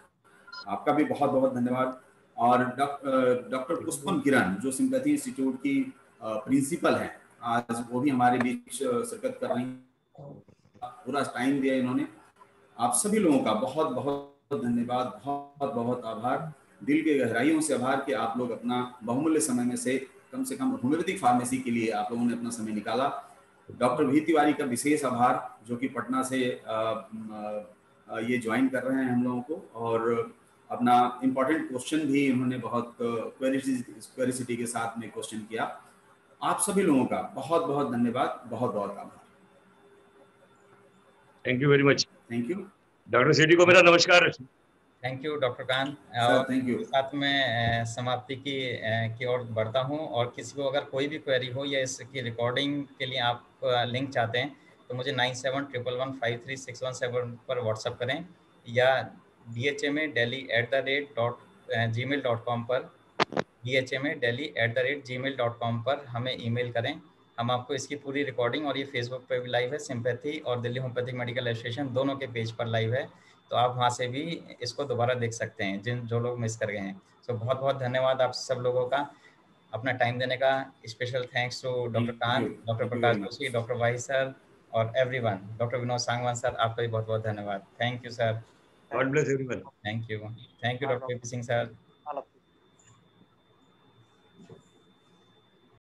आपका भी बहुत बहुत धन्यवाद। और डॉक्टर पुष्पम किरण जो सिम्पैथी इंस्टीट्यूट की प्रिंसिपल हैं, आज वो भी हमारे बीच शिरकत कर रही हैं, पूरा टाइम दिया इन्होंने। आप सभी लोगों का बहुत बहुत धन्यवाद, बहुत बहुत आभार, दिल के गहराइयों से आभार कि आप लोग अपना बहुमूल्य समय में से कम होम्योपैथिक फार्मेसी के लिए आप लोगों ने अपना समय निकाला। डॉक्टर वी तिवारी का विशेष आभार जो कि पटना से ये ज्वाइन कर रहे हैं हम लोगों को, और अपना इम्पोर्टेंट क्वेश्चन भी उन्होंने बहुत क्वेरिसिटी के साथ में क्वेश्चन किया। आप सभी लोगों का बहुत बहुत धन्यवाद, बहुत बहुत आभार। Thank you very much. Thank you. Doctor Sethi को मेरा नमस्कार। Thank you doctor Kant. Thank you. साथ में समाप्ति की ओर बढ़ता हूँ, और किसी को अगर कोई भी क्वेरी हो या इसकी रिकॉर्डिंग के लिए आप लिंक चाहते हैं तो मुझे 9711153617 पर व्हाट्सअप करें या dhmadelhi@gmail.com पर dhmadelhi@gmail.com पर हमें ईमेल करें। हम आपको इसकी पूरी रिकॉर्डिंग, और ये फेसबुक पे भी लाइव है, सिम्पैथी और दिल्ली होम्योपैथिक मेडिकल एसोसिएशन दोनों के पेज पर लाइव है, तो आप वहाँ से भी इसको दोबारा देख सकते हैं जो लोग मिस कर गए हैं। सो बहुत बहुत धन्यवाद आप सब लोगों का अपना टाइम देने का। Special thanks to doctor Kant, doctor Prakash Joshi, doctor Wahi sir और everyone. Doctor Vinod Sangwan sir, आपका भी बहुत बहुत धन्यवाद। Thank you sir. God bless everyone. Thank you doctor VP Singh sir.